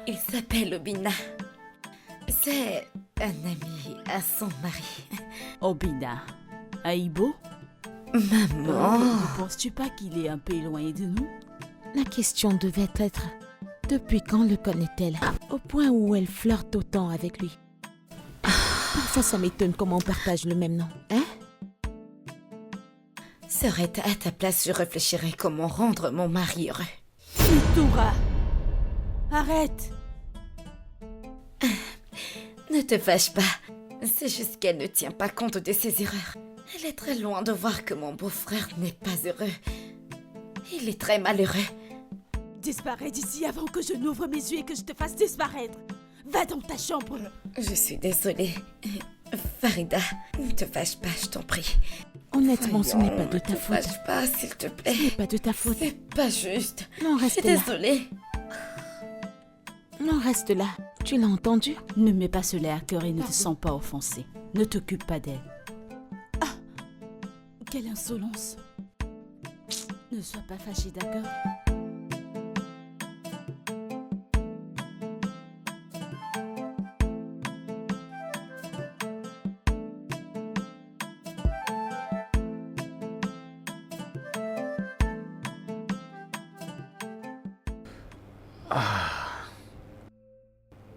Il s'appelle Obina. C'est un ami à son mari. Obina. Aïbo, Maman. ne penses-tu pas qu'il est un peu éloigné de nous? La question devait être depuis quand le connaît-elle? Au point où elle flirte autant avec lui. Parfois, ça m'étonne comment on partage le même nom. Hein? Serait à ta place, je réfléchirais comment rendre mon mari heureux. Mitoura, arrête! Ne te fâche pas. C'est juste qu'elle ne tient pas compte de ses erreurs. Elle est très loin de voir que mon beau-frère n'est pas heureux. Il est très malheureux. Disparais d'ici avant que je n'ouvre mes yeux et que je te fasse disparaître. Va dans ta chambre. Je suis désolée. Farida, ne te fâche pas, je t'en prie. Honnêtement, ce n'est pas Voyons, de ta Ne te faute. fâche pas, s'il te Ce n'est plaît. pas de ta faute. C'est pas juste. Non, Je suis reste là. désolée. Non, reste là. Tu l'as entendu? Ne mets pas cela à cœur et ne te Pardon. sens pas offensé. Ne t'occupe pas d'elle. Ah! Quelle insolence! Ne sois pas fâché, d'accord?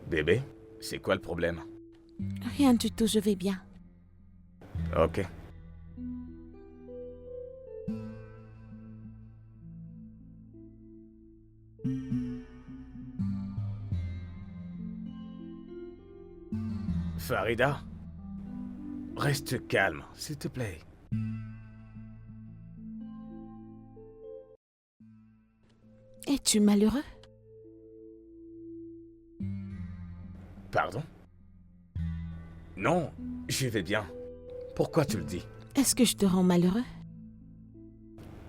Bébé, c'est quoi le problème? Rien du tout, je vais bien. Ok. Farida, reste calme, s'il te plaît. Es-tu malheureux? Pardon? Non, je vais bien. Pourquoi tu le dis? Est-ce que je te rends malheureux?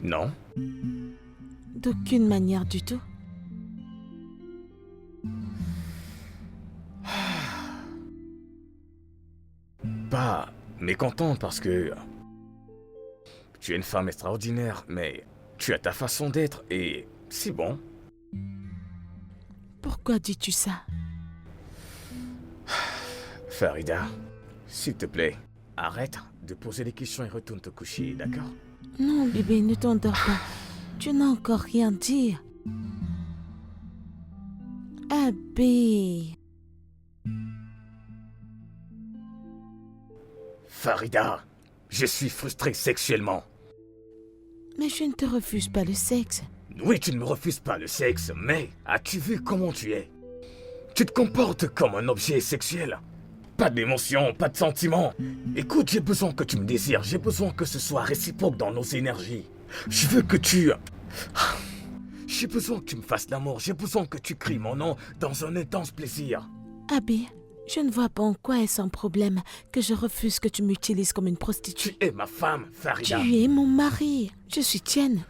Non. D'aucune manière du tout. Pas mécontent parce que tu es une femme extraordinaire, mais tu as ta façon d'être et c'est bon. Pourquoi dis-tu ça? Farida, s'il te plaît, arrête de poser des questions et retourne te coucher, d'accord? Non, bébé, ne t'endors pas. Tu n'as encore rien dit. Abby. Farida, je suis frustré sexuellement. Mais je ne te refuse pas le sexe. Oui, tu ne me refuses pas le sexe, mais as-tu vu comment tu es? Tu te comportes comme un objet sexuel. Pas d'émotion, pas de sentiments. Écoute, j'ai besoin que tu me désires, j'ai besoin que ce soit réciproque dans nos énergies. Je veux que tu... J'ai besoin que tu me fasses l'amour, j'ai besoin que tu cries mon nom dans un intense plaisir. Abby, je ne vois pas en quoi est-ce un problème que je refuse que tu m'utilises comme une Tu prostituée. es ma femme, Farida. Tu es mon mari. Je suis tienne.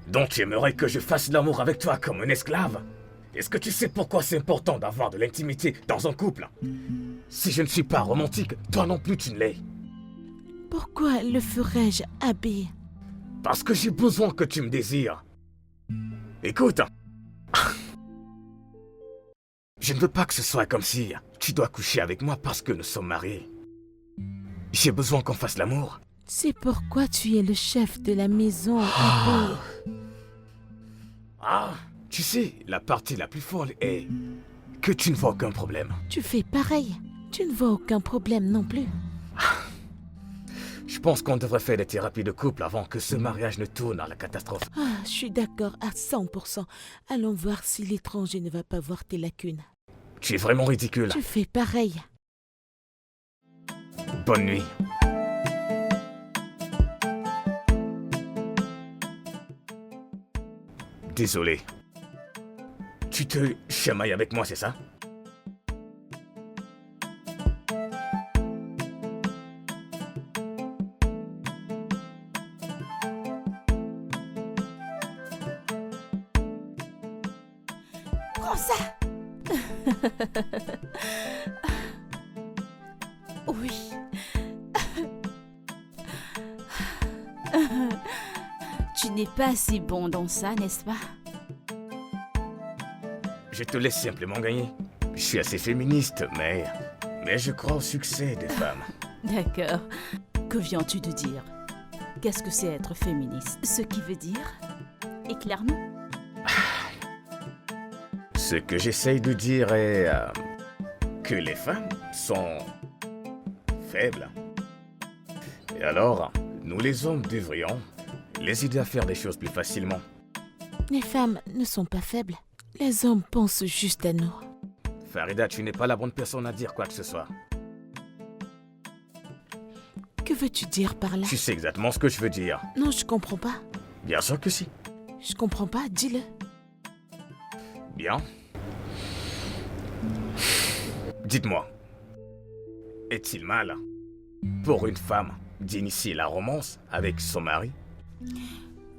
Donc tu aimerais que je fasse l'amour avec toi comme une esclave? Est-ce que tu sais pourquoi c'est important d'avoir de l'intimité dans un couple? Si je ne suis pas romantique, toi non plus tu ne l'es. Pourquoi le ferais-je, Abby? Parce que j'ai besoin que tu me désires. Écoute, Je ne veux pas que ce soit comme si tu dois coucher avec moi parce que nous sommes mariés. J'ai besoin qu'on fasse l'amour. C'est pourquoi tu es le chef de la maison. Tu sais, la partie la plus folle est que tu ne vois aucun problème. Tu fais pareil. Tu ne vois aucun problème non plus. Je pense qu'on devrait faire des thérapies de couple avant que ce mariage ne tourne à la catastrophe. Je suis d'accord à 100%. Allons voir si l'étranger ne va pas voir tes lacunes. Tu es vraiment ridicule. Tu fais pareil. Bonne nuit. Désolé. Tu te chamailles avec moi, c'est ça? Prends ça. Oui. Tu n'es pas si bon dans ça, n'est-ce pas? Je te laisse simplement gagner. Je suis assez féministe, mais je crois au succès des femmes. D'accord. Que viens-tu de dire? Qu'est-ce que c'est être féministe? Ce qui veut dire? Éclaire-nous. Ce que j'essaye de dire est que les femmes sont faibles. Et alors, nous les hommes devrions les aider à faire des choses plus facilement. Les femmes ne sont pas faibles. Les hommes pensent juste à nous. Farida, tu n'es pas la bonne personne à dire quoi que ce soit. Que veux-tu dire par là? Tu sais exactement ce que je veux dire. Non, je comprends pas. Bien sûr que si. Je comprends pas, dis-le. Bien. Dites-moi, est-il mal pour une femme d'initier la romance avec son mari?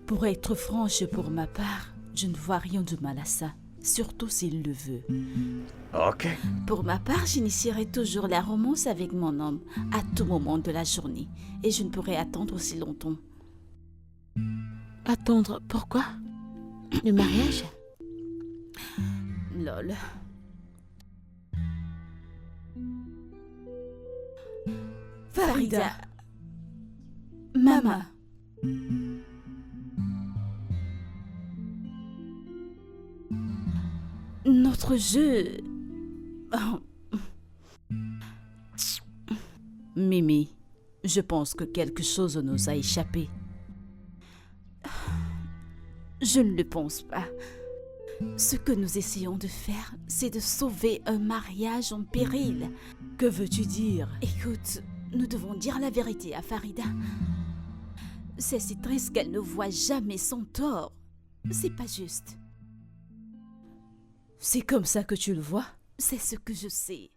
Pour être franche pour ma part, je ne vois rien de mal à ça, surtout s'il le veut. Ok. Pour ma part, j'initierai toujours la romance avec mon homme à tout moment de la journée et je ne pourrai attendre aussi longtemps. Attendre, pourquoi? Le mariage? Lol. Farida. Maman. Notre jeu... Oh. Mimi, je pense que quelque chose nous a échappé. Je ne le pense pas. Ce que nous essayons de faire, c'est de sauver un mariage en péril. Que veux-tu dire? Écoute, nous devons dire la vérité à Farida. C'est si triste qu'elle ne voit jamais son tort. C'est pas juste. C'est comme ça que tu le vois? C'est ce que je sais.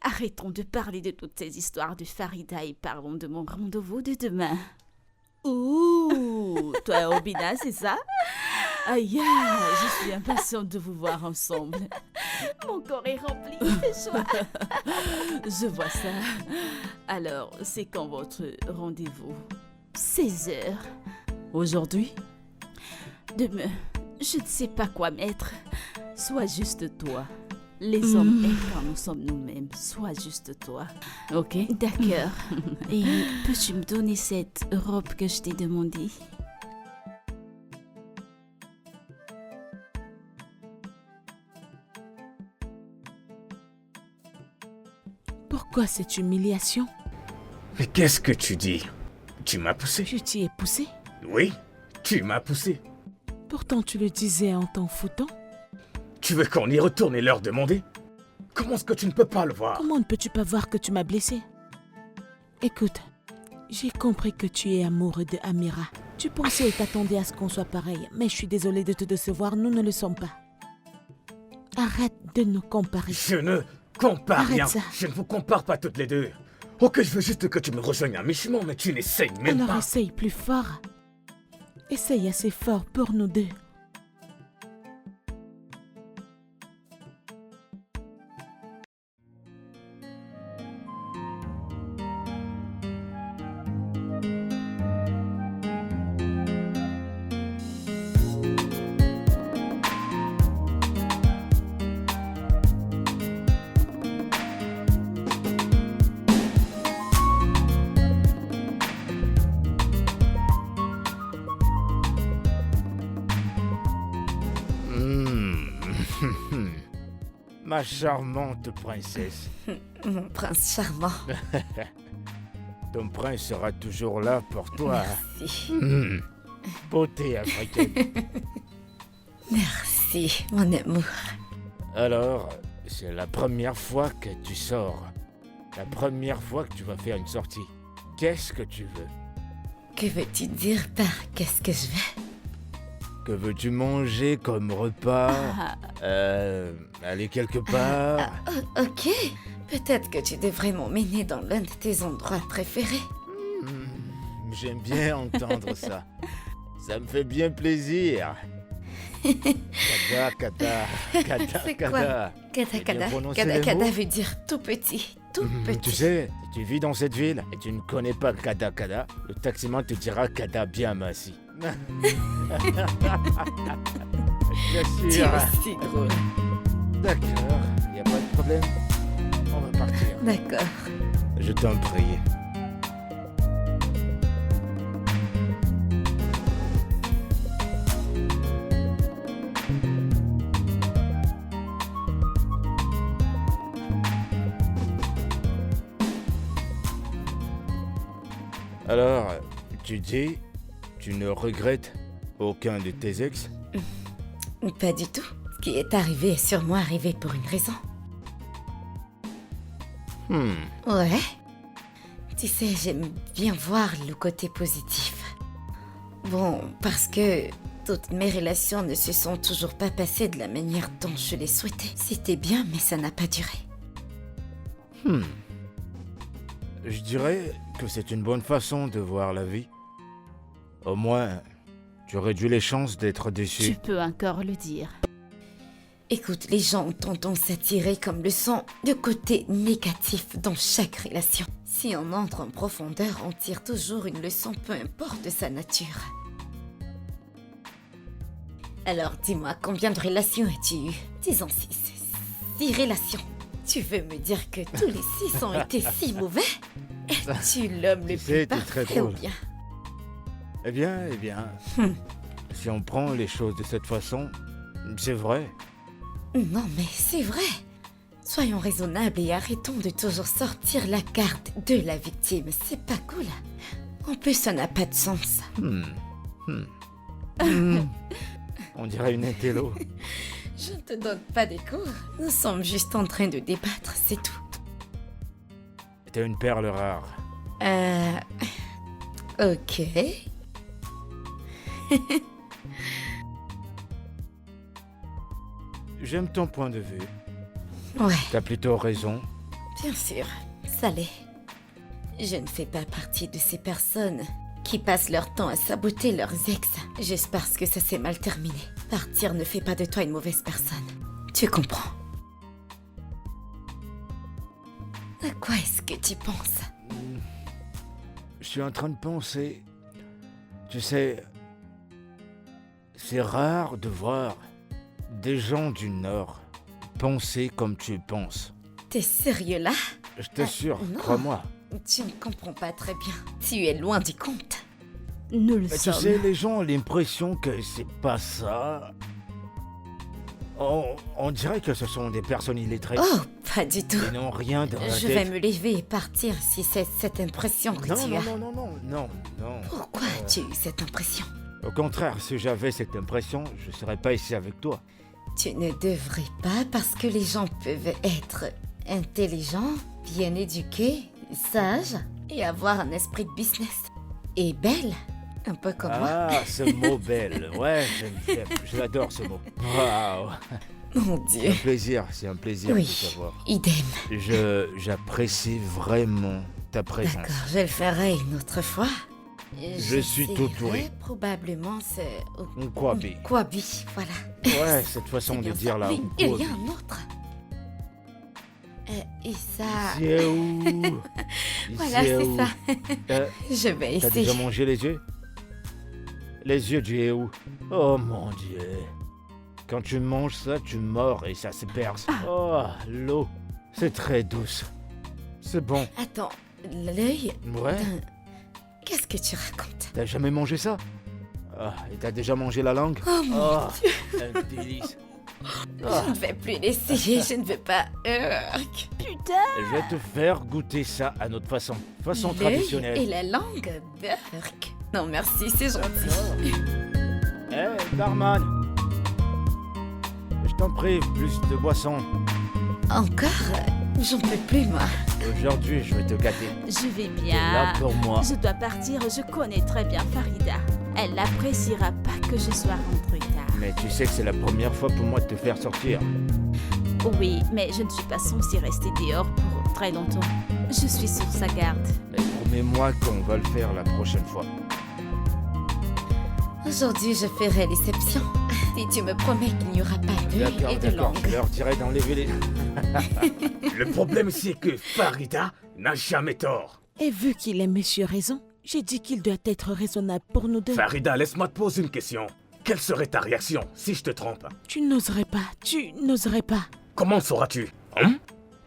Arrêtons de parler de toutes ces histoires de Farida et parlons de mon rendez-vous de demain. Ouh, toi et Obina, c'est ça? Aïe, je suis impatiente de vous voir ensemble. Mon corps est rempli de joie. Je vois ça. Alors, c'est quand votre rendez-vous? 16 heures. Aujourd'hui? Demain, je ne sais pas quoi mettre. Sois juste toi. Les hommes aiment quand nous sommes nous-mêmes. Sois juste toi. Ok? D'accord. Et peux-tu me donner cette robe que je t'ai demandée? Pourquoi cette humiliation? Mais qu'est-ce que tu dis? Tu m'as poussé? Je t'y ai poussé. Oui, tu m'as poussé. Pourtant, tu le disais en t'en foutant. Tu veux qu'on y retourne et leur demander? Comment est-ce que tu ne peux pas le voir? Comment ne peux-tu pas voir que tu m'as blessé? Écoute, j'ai compris que tu es amoureux de Amira. Tu pensais et t'attendais à ce qu'on soit pareil, mais je suis désolée de te décevoir, nous ne le sommes pas. Arrête de nous comparer. Je ne compare Arrête rien. ça. Je ne vous compare pas toutes les deux. Ok, je veux juste que tu me rejoignes à mi-chemin, mais tu n'essayes même Alors pas. essaye plus fort. Essaye assez fort pour nous deux. Ma charmante princesse. Mon prince charmant. Ton prince sera toujours là pour toi. Merci. Beauté africaine. Merci, mon amour. Alors, c'est la première fois que tu sors. La première fois que tu vas faire une sortie. Qu'est-ce que tu veux? Que veux-tu dire par qu'est-ce que je veux? Que veux-tu manger comme repas? Aller quelque part? Ok. Peut-être que tu devrais m'emmener dans l'un de tes endroits préférés. J'aime bien entendre ça. Ça me fait bien plaisir. Kada. C'est quoi? Kada Kada veut dire tout petit. Tout petit. Tu sais, si tu vis dans cette ville et tu ne connais pas Kada, le taximan te dira Kada bien massi. Bien Tu sûr. es si drôle. D'accord, il n'y a pas de problème. On va partir. D'accord. Je t'en prie. Alors, tu dis, tu ne regrettes aucun de tes ex? Pas du tout. Ce qui est arrivé est sûrement arrivé pour une raison. Ouais. Tu sais, j'aime bien voir le côté positif. Bon, parce que toutes mes relations ne se sont toujours pas passées de la manière dont je les souhaitais. C'était bien, mais ça n'a pas duré. Je dirais que c'est une bonne façon de voir la vie. Au moins, tu réduis les chances d'être Tu déçu. peux encore le dire. Écoute, les gens ont tendance à tirer comme leçon le côté négatif dans chaque relation. Si on entre en profondeur, on tire toujours une leçon, peu importe sa nature. Alors, dis-moi, combien de relations as-tu eu? Disons 6. 6 relations. Tu veux me dire que tous les 6 ont été si mauvais? Es-tu l'homme le Tu sais, plus t'es très parfait ou drôle. bien? Eh bien, si on prend les choses de cette façon, c'est vrai. Non, mais c'est vrai. Soyons raisonnables et arrêtons de toujours sortir la carte de la victime. C'est pas cool. En plus, ça n'a pas de sens. On dirait une intello. Je ne te donne pas des cours. Nous sommes juste en train de débattre, c'est tout. T'es une perle rare. Ok. J'aime ton point de vue. Ouais, T'as plutôt raison. bien sûr. Ça l'est. Je ne fais pas partie de ces personnes qui passent leur temps à saboter leurs ex juste parce que ça s'est mal terminé. Partir ne fait pas de toi une mauvaise personne. Tu comprends? À quoi est-ce que tu penses? Je suis en train de penser. Tu sais, c'est rare de voir des gens du Nord penser comme tu penses. T'es sérieux là? Je t'assure, non. crois-moi. Tu ne comprends pas très bien. Tu es loin du compte. Nous le Mais tu sommes. sais, les gens ont l'impression que c'est pas ça. On dirait que ce sont des personnes illettrées. Oh, pas du tout. Ils n'ont rien dans la Je vais tête. me lever et partir si c'est cette impression que Non, tu non, as. non. Pourquoi as-tu eu cette impression? Au contraire, si j'avais cette impression, je serais pas ici avec toi. Tu ne devrais pas parce que les gens peuvent être intelligents, bien éduqués, sages et avoir un esprit de business. Et belle, un peu comme moi. Ah, ce mot belle. Ouais, je l'adore ce mot. Waouh. Mon C'est Dieu. un plaisir, c'est un plaisir Oui, de savoir. idem. J'apprécie vraiment ta présence. D'accord, je le ferai une autre fois. Je suis tout J'essaierai oui. Probablement c'est... Nkwabi. Nkwabi, voilà. Ouais, cette façon C'est de bien dire ça. là. Oui, il y a un autre. Et ça... C'est où? Voilà, c'est ça. Euh, Je vais T'as essayer. déjà mangé les yeux? Les yeux du héou. Oh mon Dieu. Quand tu manges ça, tu mords et ça se perce. Oh, l'eau. C'est très douce. C'est bon. Attends, l'œil Ouais. d'un... Qu'est-ce que tu racontes? T'as jamais mangé ça? Ah, et t'as déjà mangé la langue? Oh mon Oh, un délice. Je ne vais plus l'essayer, je ne veux pas. Putain! Je vais te faire goûter ça à notre façon. Façon L'œil traditionnelle. et la langue, burk. Non merci, c'est gentil. Hé, barman. Je t'en prie, plus de boissons. Encore? J'en peux plus, moi. Aujourd'hui, je vais te gâter. Je vais T'es bien. là pour moi. Je dois partir, je connais très bien Farida. Elle n'appréciera pas que je sois rentrée tard. Mais tu sais que c'est la première fois pour moi de te faire sortir. Oui, mais je ne suis pas censée rester dehors pour très longtemps. Je suis sur sa garde. Mais promets-moi qu'on va le faire la prochaine fois. Aujourd'hui, je ferai l'exception. Si tu me promets qu'il n'y aura pas d'œil D'accord, et de d'accord. langue. Je leur dirai d'enlever les... Le problème, c'est que Farida n'a jamais tort. Et vu qu'il est monsieur raison, j'ai dit qu'il doit être raisonnable pour nous deux. Farida, laisse-moi te poser une question. Quelle serait ta réaction si je te trompe? Tu n'oserais pas. Comment le sauras-tu?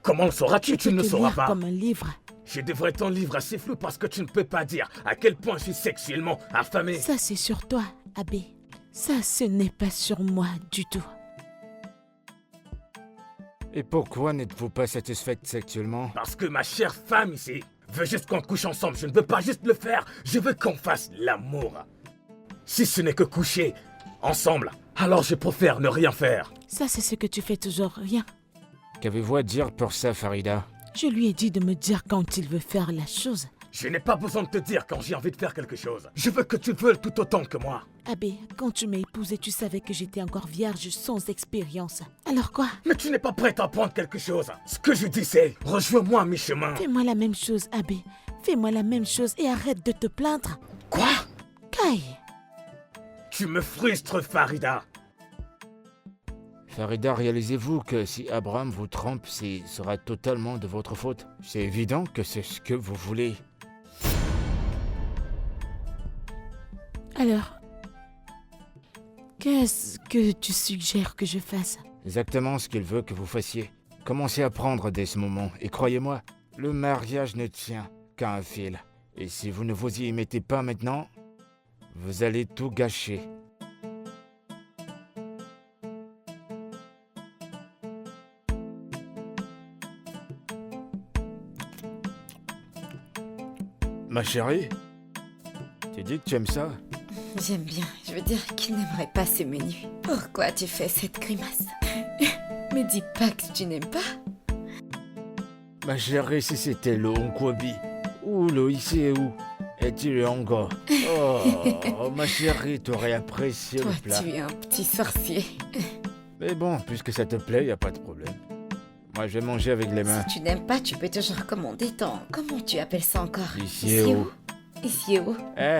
Comment le sauras-tu? Tu ne le te sauras lire pas. comme un livre. Je devrais ton livre assez flou parce que tu ne peux pas dire à quel point je suis sexuellement affamé. Ça, c'est sur toi, Abbé. Ça, ce n'est pas sur moi du tout. Et pourquoi n'êtes-vous pas satisfaite sexuellement? Parce que ma chère femme ici veut juste qu'on couche ensemble. Je ne veux pas juste le faire. Je veux qu'on fasse l'amour. Si ce n'est que coucher ensemble, alors je préfère ne rien faire. Ça, c'est ce que tu fais toujours, rien. Qu'avez-vous à dire pour ça, Farida? Je lui ai dit de me dire quand il veut faire la chose. Je n'ai pas besoin de te dire quand j'ai envie de faire quelque chose. Je veux que tu veuilles tout autant que moi. Abbé, quand tu m'as épousée, tu savais que j'étais encore vierge sans expérience. Alors quoi? Mais tu n'es pas prête à apprendre quelque chose. Ce que je dis c'est, rejoins-moi à mi-chemin. Fais-moi la même chose, Abbé. Fais-moi la même chose et arrête de te plaindre. Quoi? Kai! Tu me frustres, Farida. Farida, réalisez-vous que si Abraham vous trompe, ce sera totalement de votre faute. C'est évident que c'est ce que vous voulez. Alors, qu'est-ce que tu suggères que je fasse? Exactement ce qu'il veut que vous fassiez. Commencez à prendre dès ce moment, et croyez-moi, le mariage ne tient qu'à un fil. Et si vous ne vous y mettez pas maintenant, vous allez tout gâcher. Ma chérie, tu dis que tu aimes ça? J'aime bien. Je veux dire qu'il n'aimerait pas ce menu. Pourquoi tu fais cette grimace? Me dis pas que tu n'aimes pas. Ma chérie, si c'était le Onkwabi, ou le Iséou, et-il le Ongo. Oh, ma chérie, t'aurais apprécié Toi, le plat. tu es un petit sorcier. Mais bon, puisque ça te plaît, y a pas de problème. Moi, je vais manger avec les mains. Si tu n'aimes pas, tu peux toujours commander ton... Comment tu appelles ça encore? Iséou. Iséou. Eh,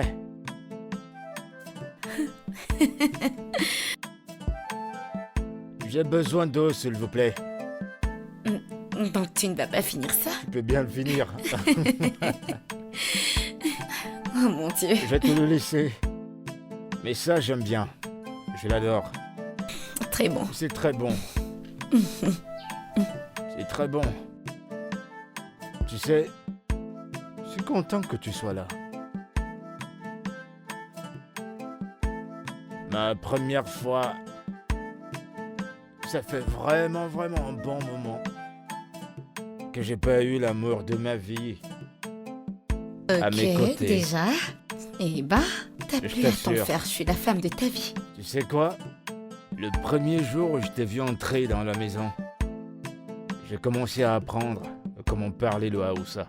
j'ai besoin d'eau, s'il vous plaît. Donc tu ne vas pas finir ça? Tu peux bien le finir. Oh mon Dieu. Je vais te le laisser. Mais ça, j'aime bien. Je l'adore. Très bon. C'est très bon. C'est très bon. Tu sais, je suis content que tu sois là. Ma première fois, ça fait vraiment un bon moment que j'ai pas eu l'amour de ma vie. À mes côtés. Déjà. Eh ben, t'as Je plus à t'en t'assure. faire, je suis la femme de ta vie. Tu sais quoi? Le premier jour où je t'ai vu entrer dans la maison, j'ai commencé à apprendre comment parler le Haoussa.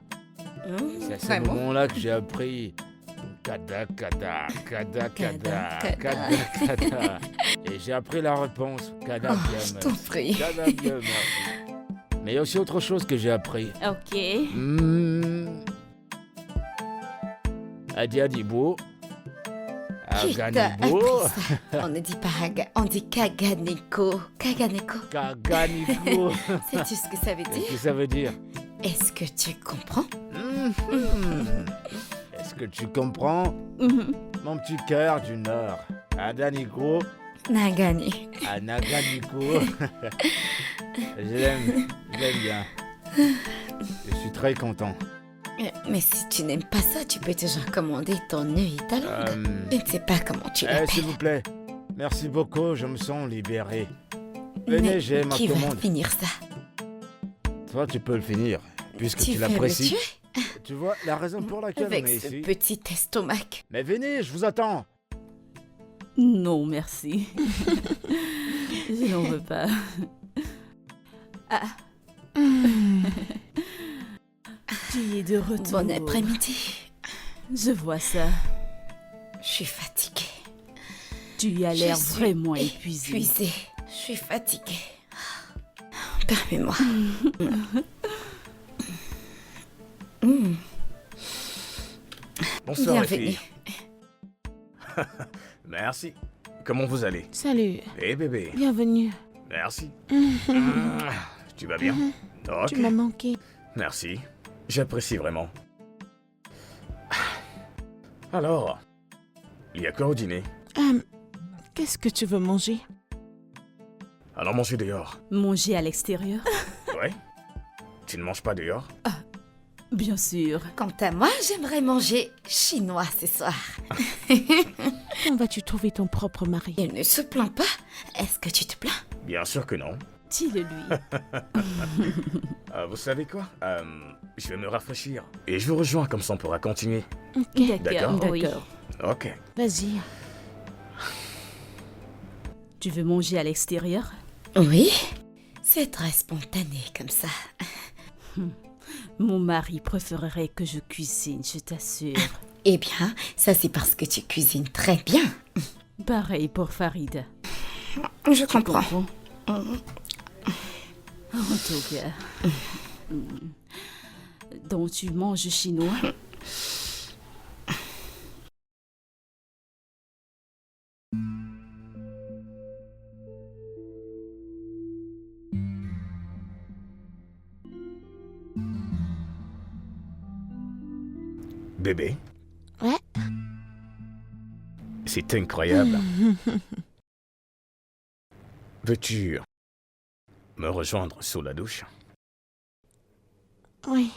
C'est à ce Vraiment? moment-là que j'ai appris kada kada, kada kada, Kada, kada kada. Et j'ai appris la réponse kada Oh, bien je t'en merci. prie. Kada bien merci. Mais il y a aussi autre chose que j'ai appris. Ok. Adi Adibo. Qui t'a Aganibo. appris ça? On ne dit pas on dit Kaganeko. Kaganeko. Kaganiko. Sais-tu ce que ça veut Qu'est-ce dire? que ça veut dire? Est-ce que tu comprends? Est-ce que tu comprends? Mhm. Mon petit cœur du Nord. Adaniko. Nagani. À Naganiko. je l'aime bien. Je suis très content. Mais si tu n'aimes pas ça, tu peux toujours commander ton œil et ta langue. Je ne sais pas comment tu l'appelles. S'il vous plaît. Merci beaucoup, je me sens libéré. Venez, Mais j'ai ma qui va commande. finir ça? Toi, tu peux le finir, puisque tu veux me l'apprécies. tuer Tu vois, la raison pour laquelle avec on est ce ici... petit estomac. Mais venez, je vous attends. Non, merci. Je n'en veux pas. Ah. Tu es de retour. Bon après-midi. Je vois ça. Je suis fatiguée. Tu as Je l'air suis vraiment épuisé. Épuisée. Je suis fatiguée. Permets-moi. Bonsoir les Bienvenue. filles. Merci. Comment vous allez? Salut, Eh bébé, bienvenue. merci. Tu vas bien? Ok. Tu m'as manqué. Merci. J'apprécie vraiment. Alors, il y a quoi au dîner? Qu'est-ce que tu veux manger? Allons manger dehors. Manger à l'extérieur? Ouais? Tu ne manges pas dehors? Bien sûr. Quant à moi, j'aimerais manger chinois ce soir. Quand vas-tu trouver ton propre mari? Il ne se plaint pas. Est-ce que tu te plains? Bien sûr que non. Dis-le lui. Vous savez quoi? Je vais me rafraîchir. Et je vous rejoins, comme ça on pourra continuer. Ok, D'accord. D'accord. Ok. vas-y. Tu veux manger à l'extérieur? Oui. C'est très spontané comme ça. Mon mari préférerait que je cuisine, je t'assure. Eh bien, ça c'est parce que tu cuisines très bien. Pareil pour Farida. Je Tu comprends? En tout cas. Donc tu manges chinois? Bébé, Ouais. c'est incroyable. Veux-tu me rejoindre sous la douche? Oui.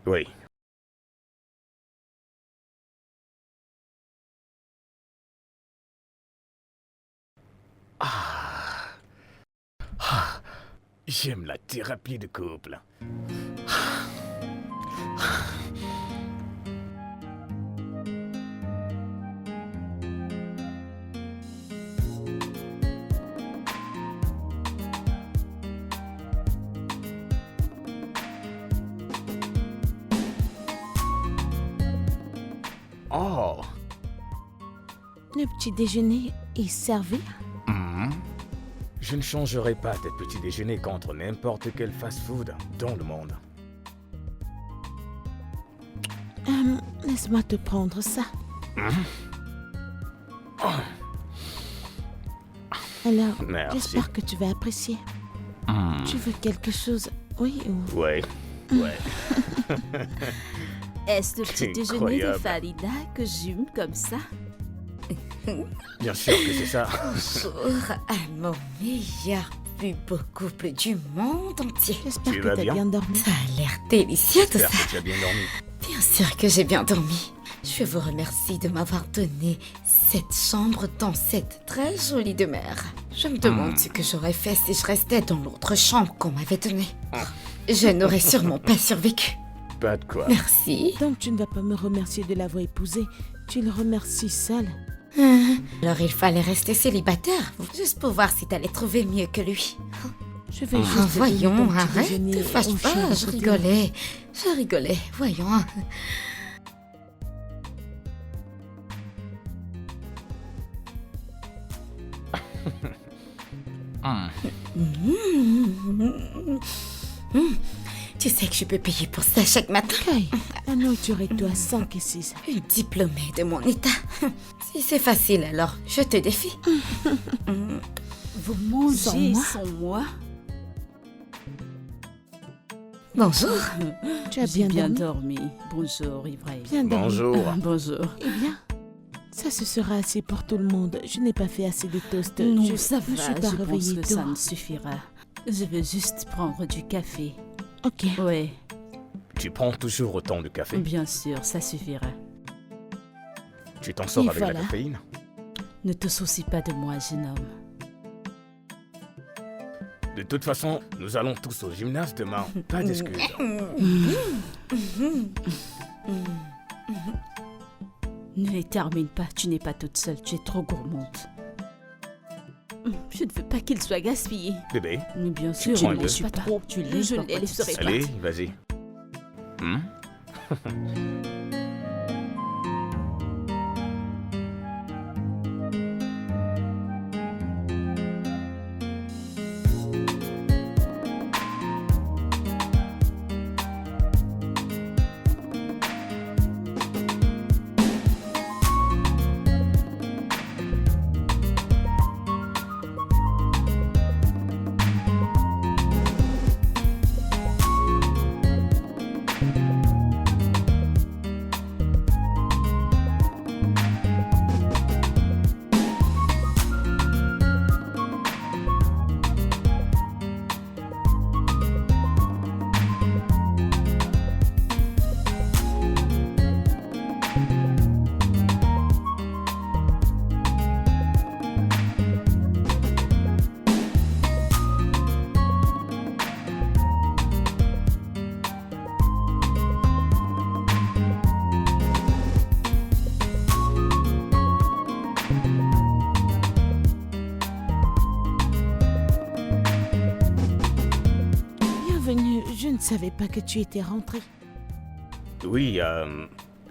Oui. J'aime la thérapie de couple. Oh. Le petit déjeuner est servi? Je ne changerai pas tes petits déjeuners contre n'importe quel fast-food dans le monde. Laisse-moi te prendre ça. Alors, Merci. j'espère que tu vas apprécier. Tu veux quelque chose? Oui ou... Ouais. Ouais. Est-ce le petit déjeuner de Incroyable. Farida que j'aime comme ça? Bien sûr que c'est ça. Bonjour à mon meilleur plus beau couple du monde entier. J'espère Tu que vas t'as bien bien dormi. Ça a l'air délicieux tout J'espère ça. que tu as bien dormi. Bien sûr que j'ai bien dormi. Je vous remercie de m'avoir donné cette chambre dans cette très jolie demeure. Je me demande ce que j'aurais fait si je restais dans l'autre chambre qu'on m'avait donnée. Je n'aurais sûrement pas survécu. Pas de quoi. Merci. Donc tu ne vas pas me remercier de l'avoir épousé. Tu le remercies seul. Alors il fallait rester célibataire, juste pour voir si t'allais trouver mieux que lui. Je vais juste te donner Voyons, ton petit arrête, déjeuner te fâche au chien pas, de je côté. rigolais. Je rigolais, voyons. Tu sais que je peux payer pour ça chaque matin. Kay, la nourriture est à 5 et 6. Une diplômée de mon état. Si c'est facile, alors je te défie. Vous mangez Sans moi? sans moi? Bonjour. Tu as J'ai bien bien dormi? dormi. Bonjour, Ibrahim. Bien dormi. Bonjour. Bonjour. Eh bien, ça ce sera assez pour tout le monde. Je n'ai pas fait assez de toast. Non, je ça ne va, suis pas je pense réveillée que tôt. ça me suffira. Je veux juste prendre du café. Ok. Ouais, Tu prends toujours autant de café. bien sûr, ça suffira. Tu t'en sors Et avec voilà. la caféine. Ne te soucie pas de moi, jeune homme. De toute façon, nous allons tous au gymnase demain. Pas d'excuses. Ne les termine pas, tu n'es pas toute seule, tu es trop gourmande. Je ne veux pas qu'ils soient gaspillés. Bébé, Mais bien sûr, prends je un ne peu. suis pas trop, je les laisserai pas. allez, vas-y. Bienvenue, je ne savais pas que tu étais rentré. Oui,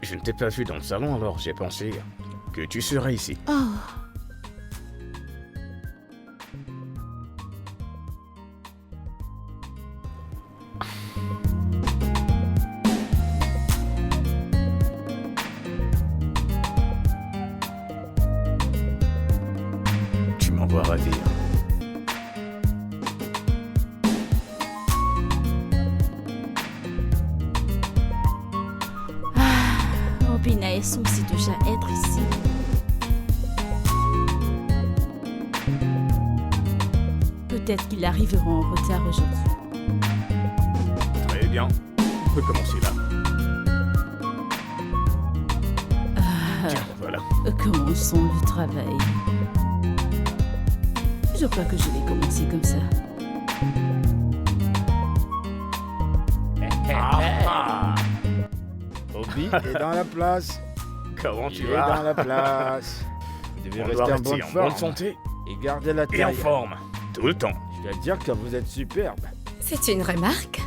je ne t'ai pas vu dans le salon, alors j'ai pensé que tu serais ici. Oh, Tu m'envoies ravir. Obina est censé déjà être ici. Peut-être qu'ils arriveront en retard aujourd'hui. Très bien. On peut commencer là. Tiens, voilà. Commençons le travail. Je crois que je vais commencer comme ça. Obi est dans la place. Comment Il tu est dans vas? la place. Vous devez On rester doit en rester bonne en forme bonne santé et garder la et en taille. forme. Tout le temps. Je dois dire que vous êtes superbe. C'est une remarque?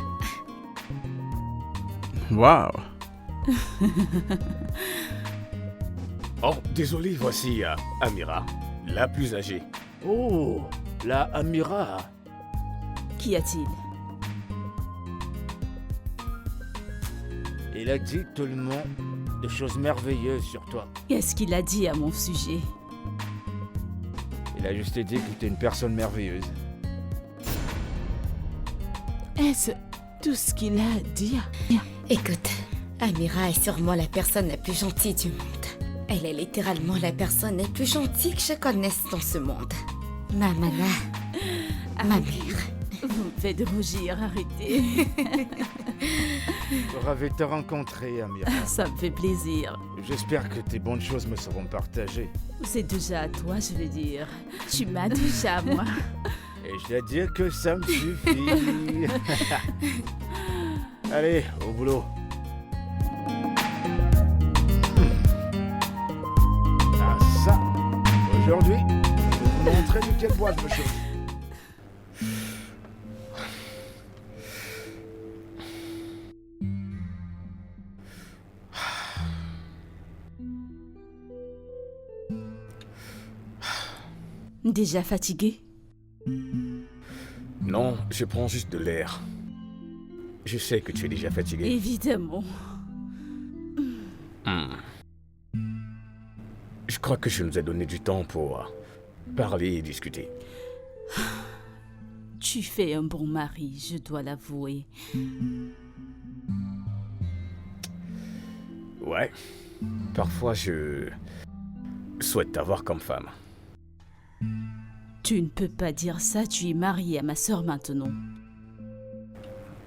Waouh. Oh, désolé, voici Amira, la plus âgée. Oh, la Amira. Qu'y a-t-il? Il a dit tellement de choses merveilleuses sur toi. Qu'est-ce qu'il a dit à mon sujet? Il a juste dit que tu es une personne merveilleuse. est-ce tout ce qu'il a dit? Écoute, Amira est sûrement la personne la plus gentille du monde. Elle est littéralement la personne la plus gentille que je connaisse dans ce monde. Mamana, ma mère. Vous me faites rougir, arrêtez. Ravi de te rencontrer, Amira. Ça me fait plaisir. J'espère que tes bonnes choses me seront partagées. C'est déjà à toi, je veux dire. Tu m'as déjà à moi. Et je dois dire que ça me suffit. Allez, au boulot. Ah ça, aujourd'hui, je vais vous montrer de quel bois je me chauffe. Déjà fatigué? Non, je prends juste de l'air. Je sais que tu es déjà fatigué. Évidemment. Je crois que je nous ai donné du temps pour parler et discuter. Tu fais un bon mari, je dois l'avouer. Ouais. Parfois, je souhaite t'avoir comme femme. Tu ne peux pas dire ça, tu es marié à ma sœur maintenant.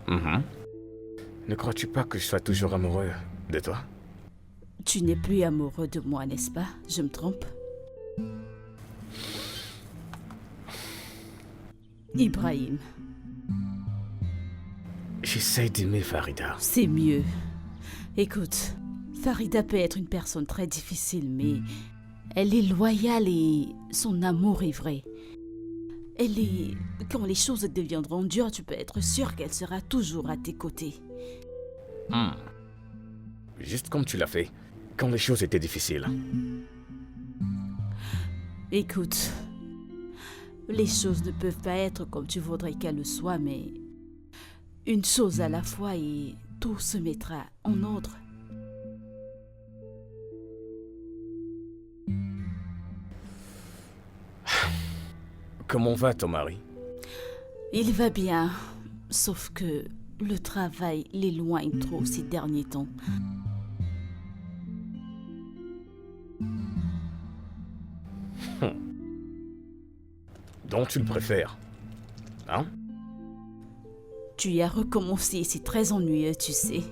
Ne crois-tu pas que je sois toujours amoureux de toi? Tu n'es plus amoureux de moi, n'est-ce pas? Je me trompe? Ibrahim, J'essaie d'aimer Farida. c'est mieux. Écoute, Farida peut être une personne très difficile, mais elle est loyale et son amour est vrai. Elle est... Quand les choses deviendront dures, tu peux être sûr qu'elle sera toujours à tes côtés. Juste comme tu l'as fait, quand les choses étaient difficiles. Écoute, les choses ne peuvent pas être comme tu voudrais qu'elles le soient, mais une chose à la fois et tout se mettra en ordre. Comment va ton mari? Il va bien, sauf que le travail l'éloigne trop ces derniers temps. Donc tu le préfères? Hein? Tu y as recommencé, c'est très ennuyeux, tu sais.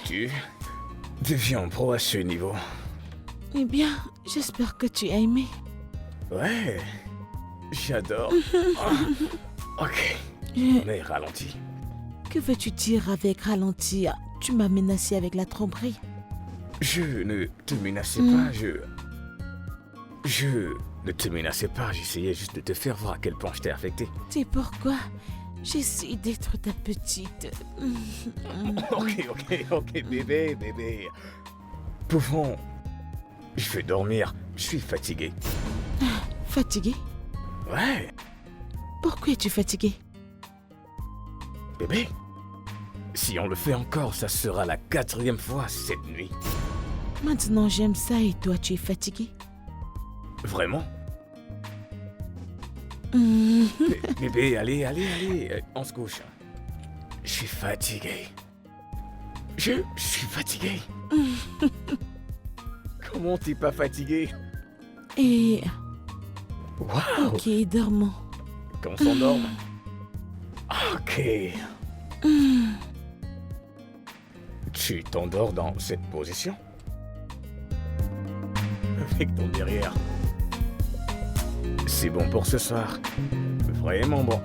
Tu deviens pro à ce niveau. Eh bien, j'espère que tu as aimé. Ouais, j'adore. Ok, Je- mais ralentis. Que veux-tu dire avec ralentir? Tu m'as menacé avec la tromperie. Je ne te menaçais pas, Je ne te menaçais pas, j'essayais juste de te faire voir à quel point je t'ai affecté. C'est pourquoi j'essaie d'être ta petite. Ok, bébé. Pouvons... Je vais dormir, je suis fatigué. Fatigué? Ouais, Pourquoi es-tu fatigué? bébé. Si on le fait encore, ça sera la 4e fois cette nuit. Maintenant j'aime ça et toi tu es fatigué? Vraiment? Hmm. Bébé, allez, on se couche. Je suis fatigué. Je suis fatigué. Comment t'es pas fatigué? Et... Waouh! Ok, dormons. Qu'on s'endorme. Ok. Tu t'endors dans cette position? Avec ton derrière. C'est bon pour ce soir. Vraiment bon.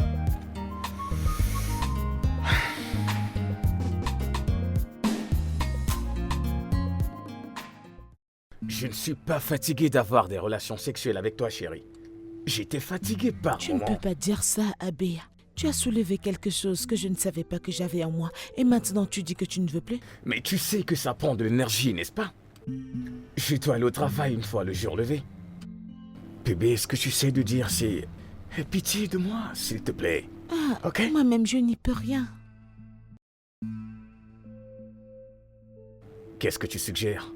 Je ne suis pas fatigué d'avoir des relations sexuelles avec toi, chérie. J'étais fatigué par Tu ne moments. peux pas dire ça, Abéa. Tu as soulevé quelque chose que je ne savais pas que j'avais en moi. Et maintenant tu dis que tu ne veux plus? Mais tu sais que ça prend de l'énergie, n'est-ce pas? Je dois aller au travail une fois le jour levé. Bébé, ce que tu sais de dire, c'est... Aie pitié de moi, s'il te plaît. Ah, Ok? moi-même je n'y peux rien. Qu'est-ce que tu suggères?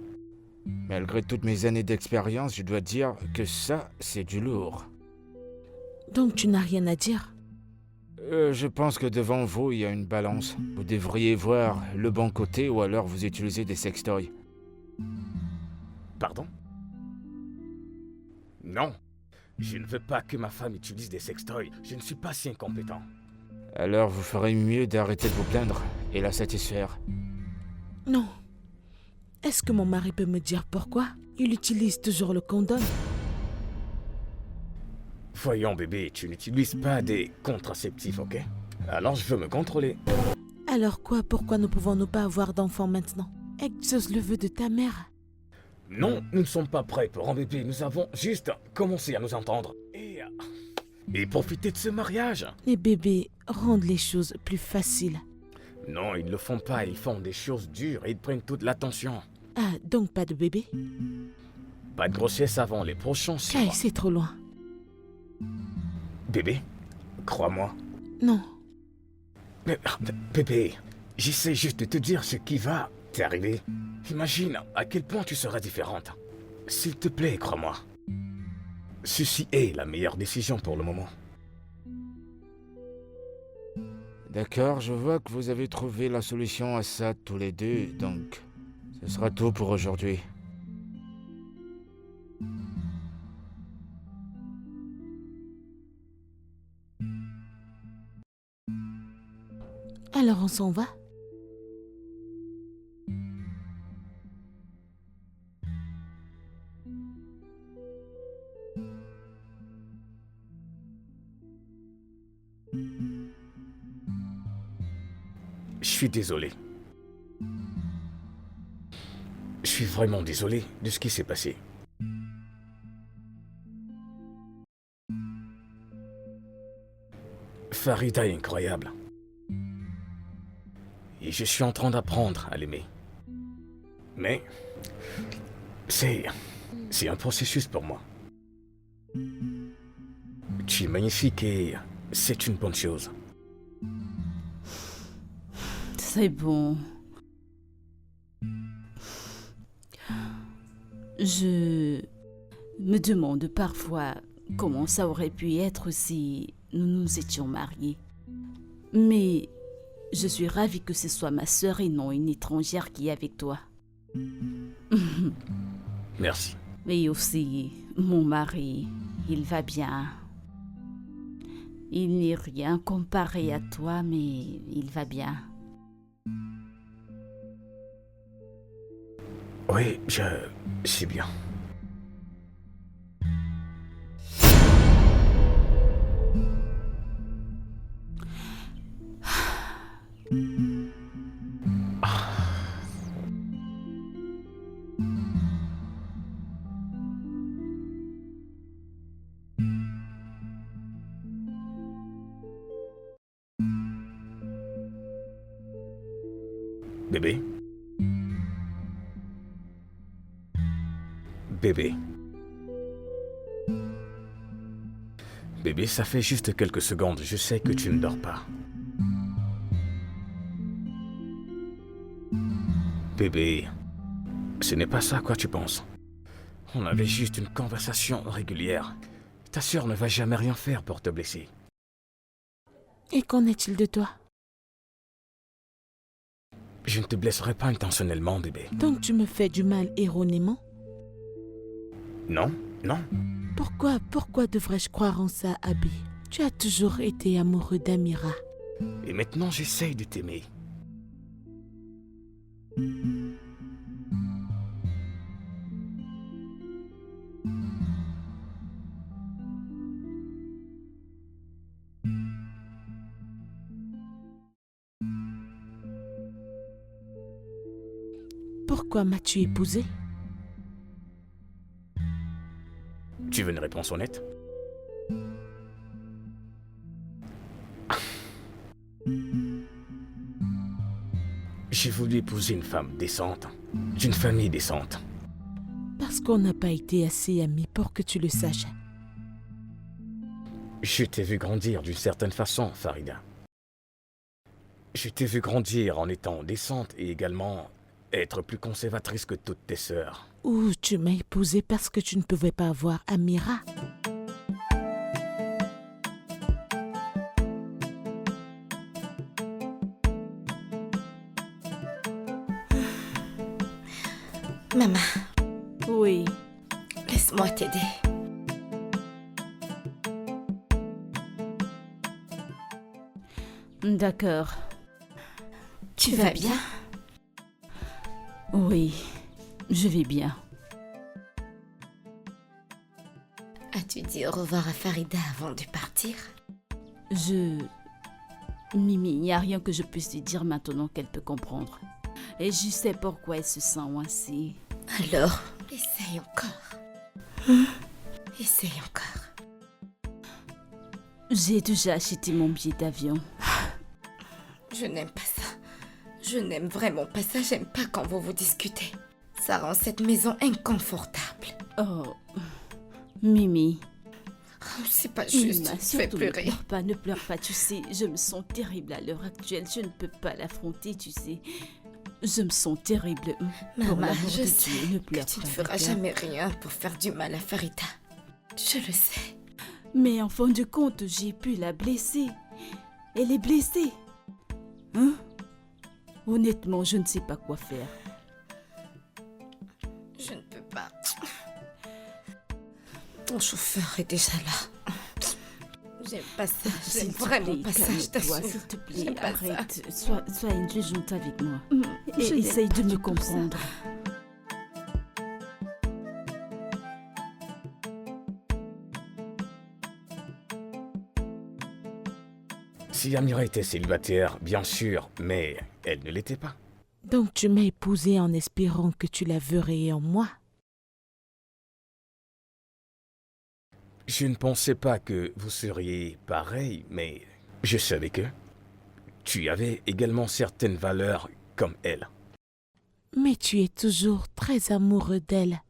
Malgré toutes mes années d'expérience, je dois dire que ça, c'est du lourd. Donc tu n'as rien à dire? Je pense que devant vous, il y a une balance. Vous devriez voir le bon côté ou alors vous utilisez des sextoys. Pardon? Non. Je ne veux pas que ma femme utilise des sextoys. Je ne suis pas si incompétent. Alors vous ferez mieux d'arrêter de vous plaindre et la satisfaire. Non. Est-ce que mon mari peut me dire pourquoi? Il utilise toujours le condom. Voyons, bébé, tu n'utilises pas des contraceptifs, ok? Alors je veux me contrôler. Alors quoi? Pourquoi ne pouvons-nous pas avoir d'enfants maintenant? Exauce le vœu de ta mère. Non, nous ne sommes pas prêts pour un bébé. Nous avons juste commencé à nous entendre. Et profiter de ce mariage. Les bébés rendent les choses plus faciles. Non, ils ne le font pas. Ils font des choses dures et ils prennent toute l'attention. Ah, donc pas de bébé? Pas de grossesse avant les prochains 6 Kai, mois. c'est trop loin. Bébé, crois-moi. Non. Mais, bébé, j'essaie juste de te dire ce qui va. T'es arrivé. Imagine à quel point tu seras différente. S'il te plaît, crois-moi. Ceci est la meilleure décision pour le moment. D'accord, je vois que vous avez trouvé la solution à ça tous les deux, donc ce sera tout pour aujourd'hui. Alors on s'en va? Je suis désolé. Je suis vraiment désolé de ce qui s'est passé. Farida est incroyable. Et je suis en train d'apprendre à l'aimer. Mais c'est un processus pour moi. Tu es magnifique et c'est une bonne chose. C'est bon. Je me demande parfois comment ça aurait pu être si nous nous étions mariés. Mais je suis ravie que ce soit ma sœur et non une étrangère qui est avec toi. Merci. Et aussi, mon mari, il va bien. Il n'est rien comparé à toi, mais il va bien. Oui, je sais bien. Bébé? Bébé. Bébé, ça fait juste quelques secondes. Je sais que tu ne dors pas. Bébé, ce n'est pas ça à quoi tu penses. On avait juste une conversation régulière. Ta sœur ne va jamais rien faire pour te blesser. Et qu'en est-il de toi? Je ne te blesserai pas intentionnellement, bébé. Donc tu me fais du mal erronément? Non, non. Pourquoi devrais-je croire en ça, Abby? Tu as toujours été amoureux d'Amira. Et maintenant, j'essaye de t'aimer. Pourquoi m'as-tu épousé? Tu veux une réponse honnête? J'ai voulu épouser une femme décente, d'une famille décente. Parce qu'on n'a pas été assez amis pour que tu le saches. Je t'ai vu grandir d'une certaine façon, Farida. Je t'ai vu grandir en étant décente et également être plus conservatrice que toutes tes sœurs. Ou tu m'as épousé parce que tu ne pouvais pas avoir Amira. Maman, Oui, laisse-moi t'aider. d'accord. Tu vas bien? Oui, je vais bien. As-tu dit au revoir à Farida avant de partir? Mimi, il n'y a rien que je puisse lui dire maintenant qu'elle peut comprendre. Et je sais pourquoi elle se sent ainsi. Alors, essaye encore. Essaye encore. J'ai déjà acheté mon billet d'avion. Je n'aime pas ça. Je n'aime vraiment pas ça. J'aime pas quand vous vous discutez. Ça rend cette maison inconfortable. Oh, Mimi. Oh, c'est pas juste. Mima, Tu fais surtout pleurer. ne pleure pas, tu sais. Je me sens terrible à l'heure actuelle. Je ne peux pas l'affronter, tu sais. Je me sens terrible. Pour Maman, l'amour je de sais Dieu, ne pleure que tu ne pas, feras Farida. jamais rien pour faire du mal à Farida. Je le sais. Mais en fin de compte, j'ai pu la blesser. Elle est blessée. Hein? Honnêtement, je ne sais pas quoi faire. Je ne peux pas. Ton chauffeur est déjà là. J'aime pas ça. J'aime S'il te vraiment plaît, pas ça, je calme-toi, t'assure. s'il te plaît, J'aime pas ça. arrête. Sois indulgente avec moi. Je Et n'aime essaye pas de me du tout ça. comprendre. Si Amira était célibataire, bien sûr, mais elle ne l'était pas. Donc tu m'as épousée en espérant que tu la verrais en moi. Je ne pensais pas que vous seriez pareil, mais je savais que tu avais également certaines valeurs comme elle. Mais tu es toujours très amoureux d'elle.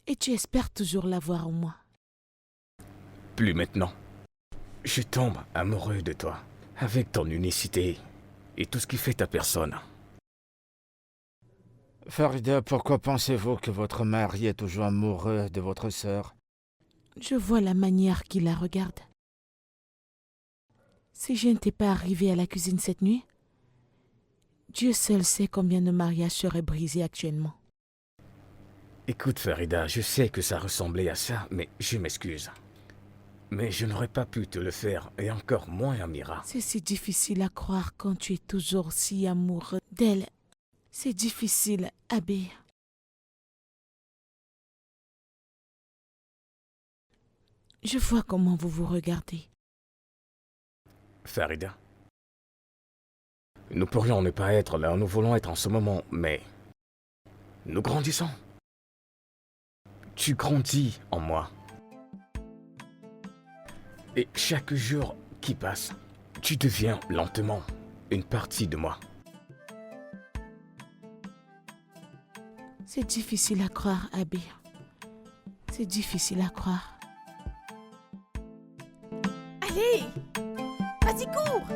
Et tu espères toujours la voir en moi. Plus maintenant. Je tombe amoureux de toi, avec ton unicité et tout ce qui fait ta personne. Farida, pourquoi pensez-vous que votre mari est toujours amoureux de votre sœur? Je vois la manière qu'il la regarde. Si je n'étais pas arrivée à la cuisine cette nuit, Dieu seul sait combien de mariages seraient brisés actuellement. Écoute Farida, je sais que ça ressemblait à ça, mais je m'excuse. Mais je n'aurais pas pu te le faire, et encore moins Amira. C'est si difficile à croire quand tu es toujours si amoureux d'elle. C'est difficile, Abbé. Je vois comment vous vous regardez. Farida. Nous pourrions ne pas être là où nous voulons être en ce moment, mais nous grandissons. Tu grandis en moi. Et chaque jour qui passe, tu deviens lentement une partie de moi. C'est difficile à croire, Abbé. C'est difficile à croire. Allez! Vas-y, cours!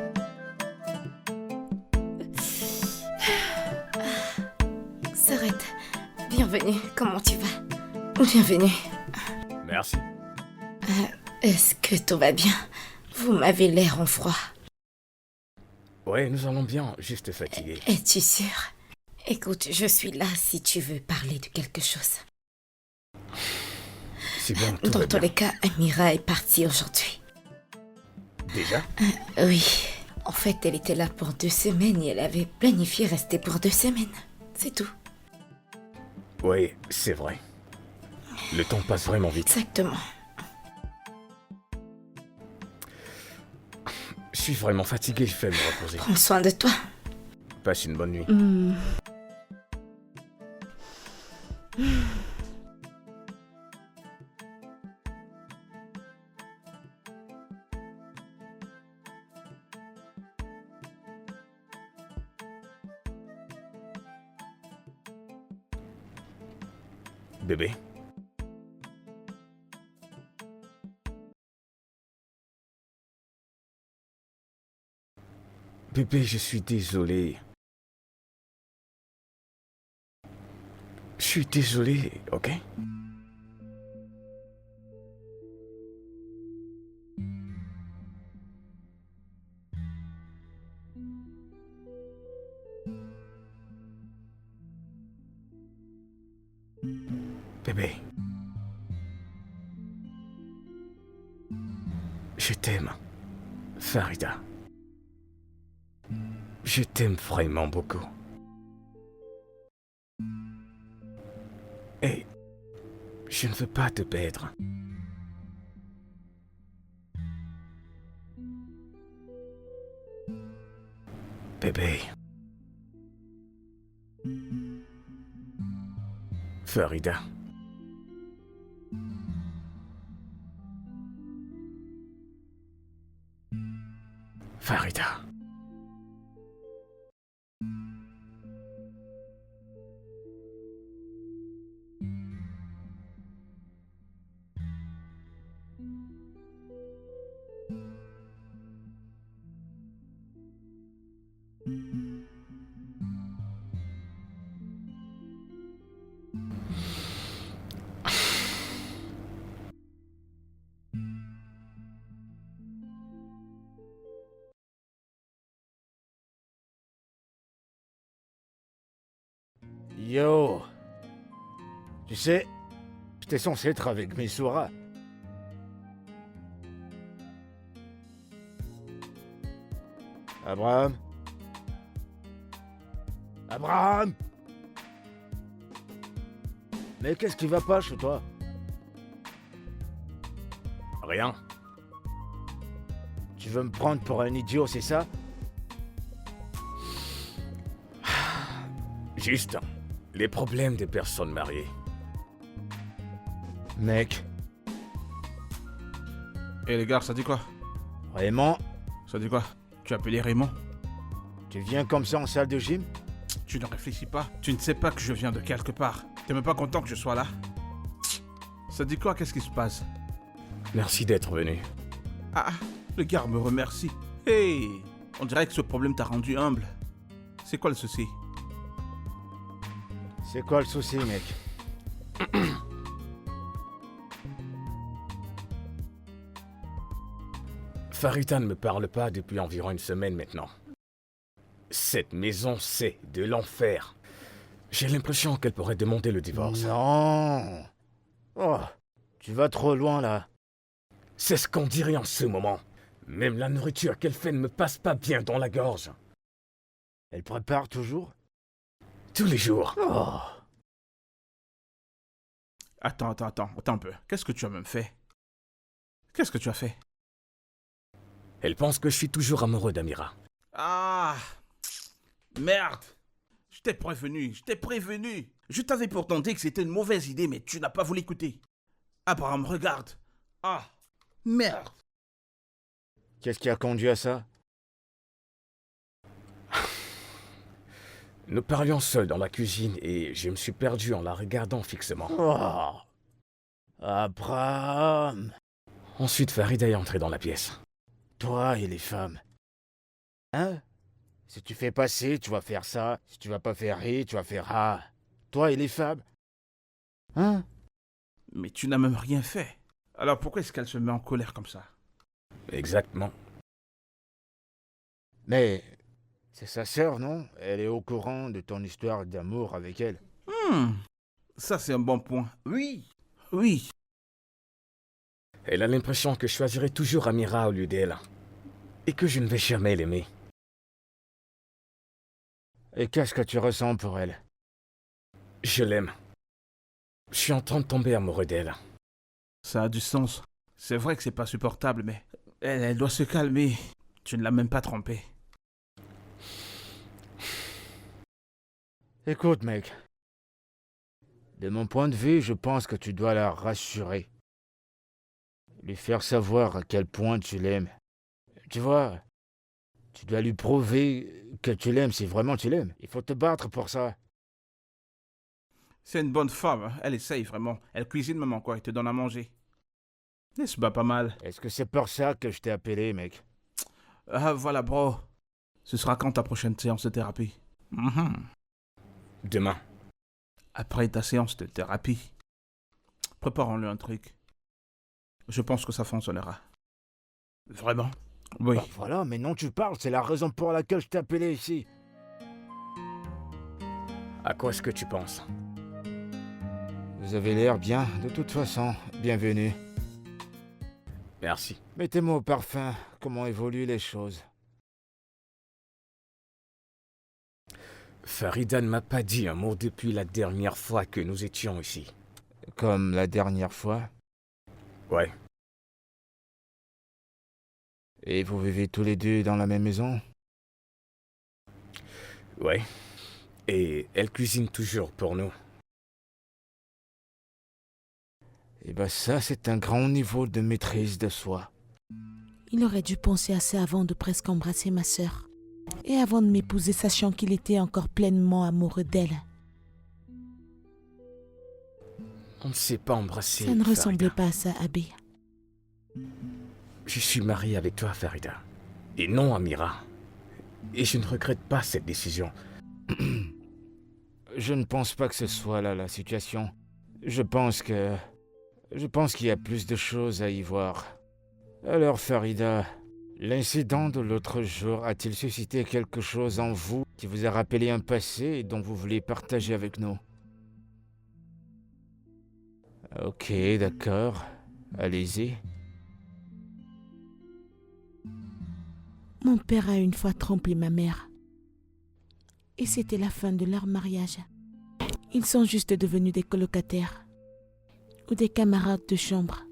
Sarette, bienvenue. Comment tu vas? Bienvenue. Merci. Est-ce que tout va bien? Vous m'avez l'air en froid. Ouais, nous allons bien, juste fatigués. Es-tu sûr? Écoute, je suis là si tu veux parler de quelque chose. C'est bon, tout Dans va tous bien. les cas, Amira est partie aujourd'hui. Déjà? Oui. En fait, elle était là pour 2 semaines et elle avait planifié rester pour 2 semaines. C'est tout. Oui, c'est vrai. Le temps passe vraiment vite. Exactement. Je suis vraiment fatigué, je vais me reposer. Prends soin de toi. Passe une bonne nuit. Bébé? Bébé, je suis désolé. Je suis désolé, ok? Bébé. Je t'aime, Farida. Je t'aime vraiment beaucoup. Et je ne veux pas te perdre. Bébé. Farida. Farida. Yo. Tu sais, j'étais censé être avec Missoura. Abraham? Abraham! Mais qu'est-ce qui va pas chez toi? Rien. Tu veux me prendre pour un idiot, c'est ça? Juste les problèmes des personnes mariées. Mec, Et les gars, ça dit quoi? Raymond, Ça dit quoi? Tu as appelé Raymond? tu viens comme ça en salle de gym? Tu ne réfléchis pas. Tu ne sais pas que je viens de quelque part. T'es même pas content que je sois là? Ça dit quoi? Qu'est-ce qui se passe? Merci d'être venu. Ah, le gars me remercie. Hey, on dirait que ce problème t'a rendu humble. C'est quoi le souci? C'est quoi le souci, mec? Farida ne me parle pas depuis environ une semaine maintenant. Cette maison, c'est de l'enfer. J'ai l'impression qu'elle pourrait demander le divorce. Non. Oh, tu vas trop loin là. C'est ce qu'on dirait en ce moment. Même la nourriture qu'elle fait ne me passe pas bien dans la gorge. Elle prépare toujours? Tous les jours. Oh. Attends un peu. Qu'est-ce que tu as même fait? Qu'est-ce que tu as fait? Elle pense que je suis toujours amoureux d'Amira. Ah! Merde! Je t'ai prévenu. Je t'avais pourtant dit que c'était une mauvaise idée, mais tu n'as pas voulu écouter. Abraham, regarde. Ah! Merde! Qu'est-ce qui a conduit à ça? Nous parlions seuls dans la cuisine et je me suis perdu en la regardant fixement. Oh. Abraham. Ensuite, Farida est entrée dans la pièce. Toi et les femmes. Hein? Si tu fais pas ci, tu vas faire ça. Si tu vas pas faire ri, tu vas faire ah. Toi et les femmes. Hein? Mais tu n'as même rien fait. Alors pourquoi est-ce qu'elle se met en colère comme ça? Exactement. Mais c'est sa sœur, non? Elle est au courant de ton histoire d'amour avec elle. Ça c'est un bon point. Oui. Elle a l'impression que je choisirai toujours Amira au lieu d'elle. Et que je ne vais jamais l'aimer. Et qu'est-ce que tu ressens pour elle? Je l'aime. Je suis en train de tomber amoureux d'elle. Ça a du sens. C'est vrai que c'est pas supportable, mais elle doit se calmer. Tu ne l'as même pas trompée. Écoute, mec. De mon point de vue, je pense que tu dois la rassurer. Lui faire savoir à quel point tu l'aimes. Tu vois, tu dois lui prouver que tu l'aimes si vraiment tu l'aimes. Il faut te battre pour ça. C'est une bonne femme, hein. Elle essaye vraiment. Elle cuisine même encore et te donne à manger. Elle se bat pas mal. Est-ce que c'est pour ça que je t'ai appelé, mec? Ah voilà, bro. Ce sera quand ta prochaine séance de thérapie? Demain. Après ta séance de thérapie, préparons-le un truc. Je pense que ça fonctionnera. Vraiment? Oui. Bah voilà, mais non, tu parles, c'est la raison pour laquelle je t'ai appelé ici. À quoi est-ce que tu penses? Vous avez l'air bien, de toute façon. Bienvenue. Merci. Mettez-moi au parfum, comment évoluent les choses. Farida ne m'a pas dit un mot depuis la dernière fois que nous étions ici. Comme la dernière fois. Ouais. Et vous vivez tous les deux dans la même maison? Ouais. Et elle cuisine toujours pour nous. Eh ben ça, c'est un grand niveau de maîtrise de soi. Il aurait dû penser à ça avant de presque embrasser ma sœur. Et avant de m'épouser, sachant qu'il était encore pleinement amoureux d'elle. On ne s'est pas embrassé. Ça ne Farida. ressemblait pas à ça, Abby. Je suis marié avec toi, Farida. Et non Amira. Et je ne regrette pas cette décision. Je ne pense pas que ce soit là la situation. Je pense qu'il y a plus de choses à y voir. Alors Farida, l'incident de l'autre jour a-t-il suscité quelque chose en vous qui vous a rappelé un passé et dont vous voulez partager avec nous. Ok, d'accord. Allez-y. Mon père a une fois trompé ma mère. Et c'était la fin de leur mariage. Ils sont juste devenus des colocataires ou des camarades de chambre.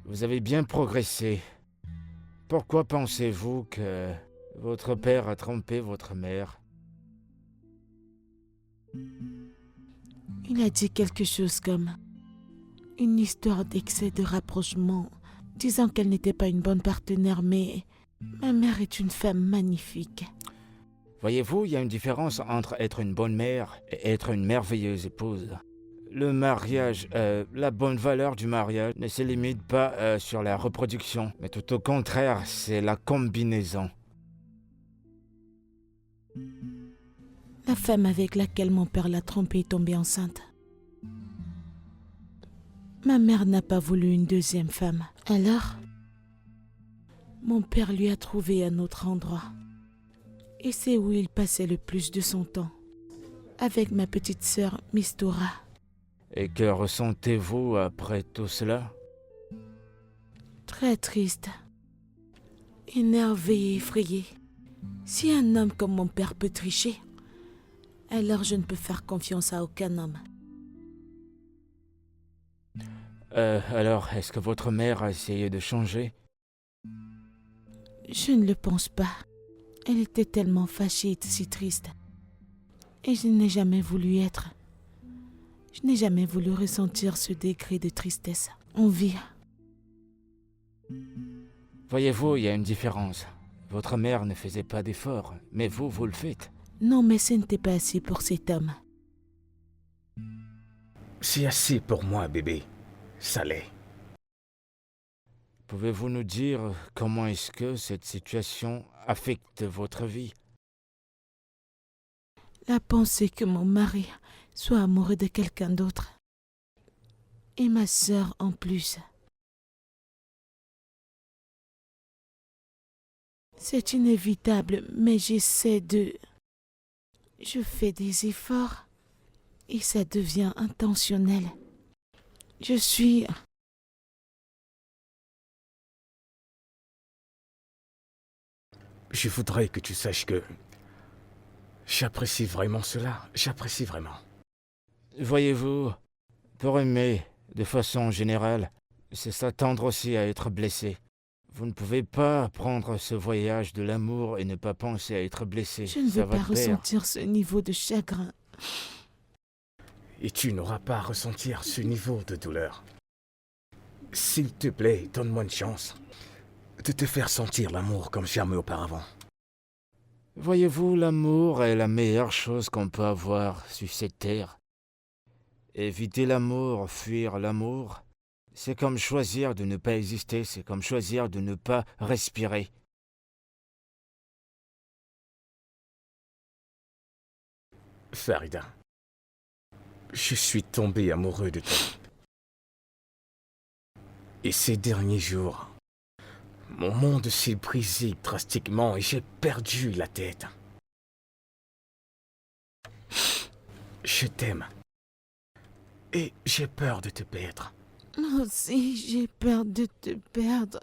Vous avez bien progressé. Pourquoi pensez-vous que votre père a trompé votre mère? Il a dit quelque chose comme une histoire d'excès de rapprochement, disant qu'elle n'était pas une bonne partenaire, mais ma mère est une femme magnifique. Voyez-vous, il y a une différence entre être une bonne mère et être une merveilleuse épouse. Le mariage, la bonne valeur du mariage ne se limite pas sur la reproduction, mais tout au contraire, c'est la combinaison. La femme avec laquelle mon père l'a trompée est tombée enceinte. Ma mère n'a pas voulu une deuxième femme. Alors, mon père lui a trouvé un autre endroit. Et c'est où il passait le plus de son temps. Avec ma petite sœur, Mistura. Et que ressentez-vous après tout cela? Très triste. Énervé et effrayé. Si un homme comme mon père peut tricher, alors je ne peux faire confiance à aucun homme. Alors, est-ce que votre mère a essayé de changer? Je ne le pense pas. Elle était tellement fâchée et si triste. Et je n'ai jamais voulu être. Je n'ai jamais voulu ressentir ce degré de tristesse. On vit. Voyez-vous, il y a une différence. Votre mère ne faisait pas d'efforts, mais vous le faites. Non, mais ce n'était pas assez pour cet homme. C'est assez pour moi, bébé. Ça l'est. Pouvez-vous nous dire comment est-ce que cette situation affecte votre vie? La pensée que mon mari soit amoureux de quelqu'un d'autre. Et ma sœur en plus. C'est inévitable, mais j'essaie de... Je fais des efforts et ça devient intentionnel. Je suis... Je voudrais que tu saches que j'apprécie vraiment cela. J'apprécie vraiment. Voyez-vous, pour aimer, de façon générale, c'est s'attendre aussi à être blessé. Vous ne pouvez pas prendre ce voyage de l'amour et ne pas penser à être blessé. Je ne Ça veux va pas de pair. ressentir ce niveau de chagrin. Et tu n'auras pas à ressentir ce niveau de douleur. S'il te plaît, donne-moi une chance de te faire sentir l'amour comme jamais auparavant. Voyez-vous, l'amour est la meilleure chose qu'on peut avoir sur cette terre. Éviter l'amour, fuir l'amour, c'est comme choisir de ne pas exister, c'est comme choisir de ne pas respirer. Farida, je suis tombé amoureux de toi. Et ces derniers jours, mon monde s'est brisé drastiquement et j'ai perdu la tête. Je t'aime. Et j'ai peur de te perdre. Moi aussi, j'ai peur de te perdre.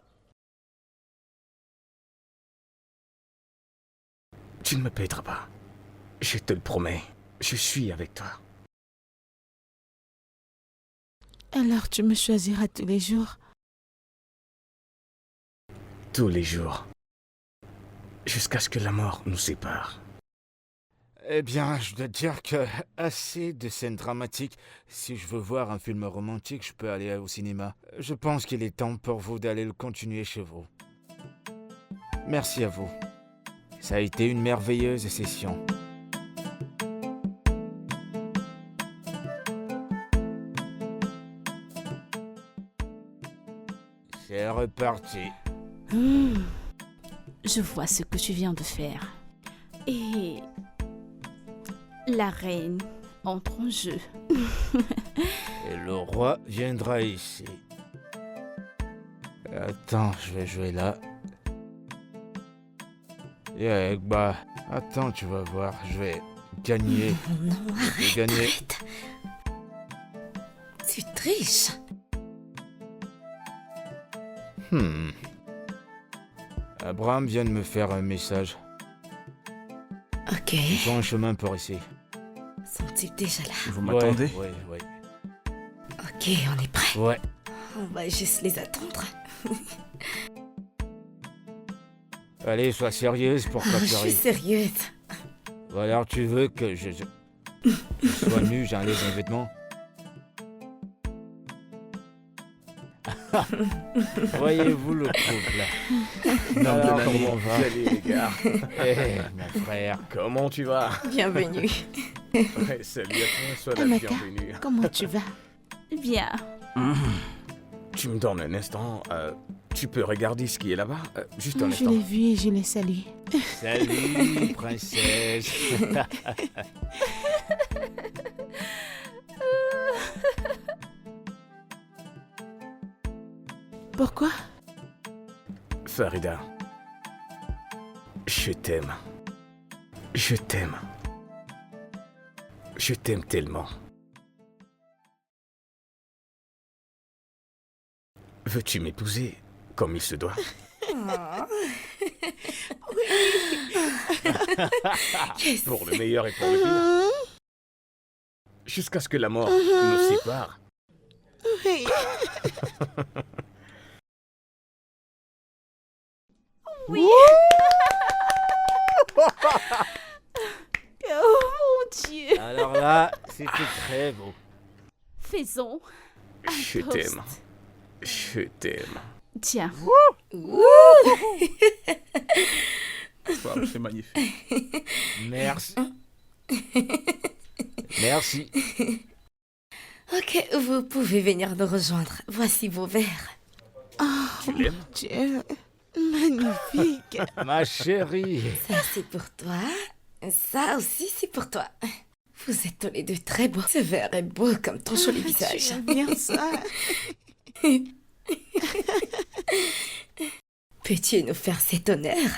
Tu ne me perdras pas. Je te le promets. Je suis avec toi. Alors tu me choisiras tous les jours. Tous les jours. Jusqu'à ce que la mort nous sépare. Eh bien, je dois dire que assez de scènes dramatiques. Si je veux voir un film romantique, je peux aller au cinéma. Je pense qu'il est temps pour vous d'aller le continuer chez vous. Merci à vous. Ça a été une merveilleuse session. C'est reparti. Je vois ce que tu viens de faire. Et la reine entre en jeu. Et le roi viendra ici. Attends, je vais jouer là. Et bah, Attends, tu vas voir, je vais gagner. Oh non, Je vais gagner. arrête. Tu triches. Abraham vient de me faire un message. Ok. Ils sont en chemin pour ici. Sont-ils déjà là? Vous m'attendez? Ouais. Ok, on est prêt. Ouais. On va juste les attendre. Allez, sois sérieuse pour Oh, pas je suis pleurer. sérieuse. Ou alors tu veux que je sois nu, j'enlève mes vêtements. Voyez-vous le couple? Non, Alors, de comment on l'année. va? Salut les gars. Mon frère. Comment tu vas? Bienvenue. Ouais, salut à toi, sois la Amaka. bienvenue. Comment tu vas? Bien. Tu me donnes un instant. Tu peux regarder ce qui est là-bas? Juste un Je instant. l'ai vu et je l'ai salué. Salut, princesse. Pourquoi? Farida, je t'aime. Je t'aime. Je t'aime tellement. Veux-tu m'épouser comme il se doit? Yes. Pour le meilleur et pour le pire. Jusqu'à ce que la mort nous sépare. Oui. Oh mon Dieu. Alors là, c'était très beau. Faisons. Je toast. t'aime. Je t'aime. Tiens. Wow, c'est magnifique. Merci. Merci. Ok, vous pouvez venir nous rejoindre. Voici vos verres. Tu l'aimes? Dieu, magnifique. Ma chérie. Ça, c'est pour toi. Ça aussi, c'est pour toi. Vous êtes tous les deux très beaux. Ce verre est beau comme ton joli visage. Tu aimes bien ça? Peux-tu nous faire cet honneur?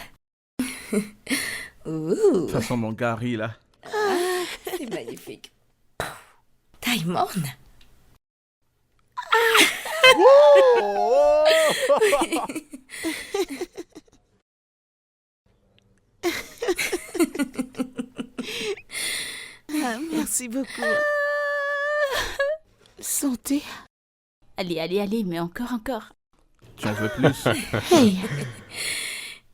De Ouh, toute façon, mon Gary, là. c'est magnifique. Taille morne. Ah, merci beaucoup. Santé. Allez, mais encore. Tu en veux plus? Hey,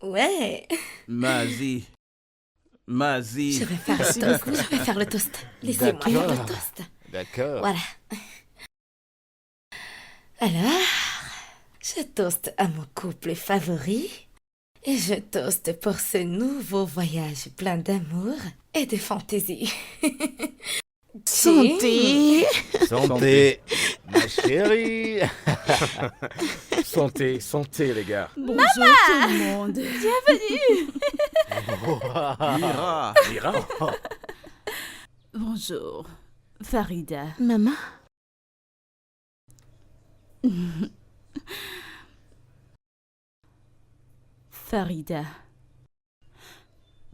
Ouais, Mazie. je vais faire Merci le toast. beaucoup. Je vais faire le toast. Laissez-moi faire le D'accord. toast. D'accord. Voilà. Alors, je toast à mon couple favori et je toast pour ce nouveau voyage plein d'amour et de fantaisie. santé. Santé. Ma chérie. Santé, santé les gars. Bonjour tout le monde. Mira. Mira, Bonjour. Farida. Maman, Farida.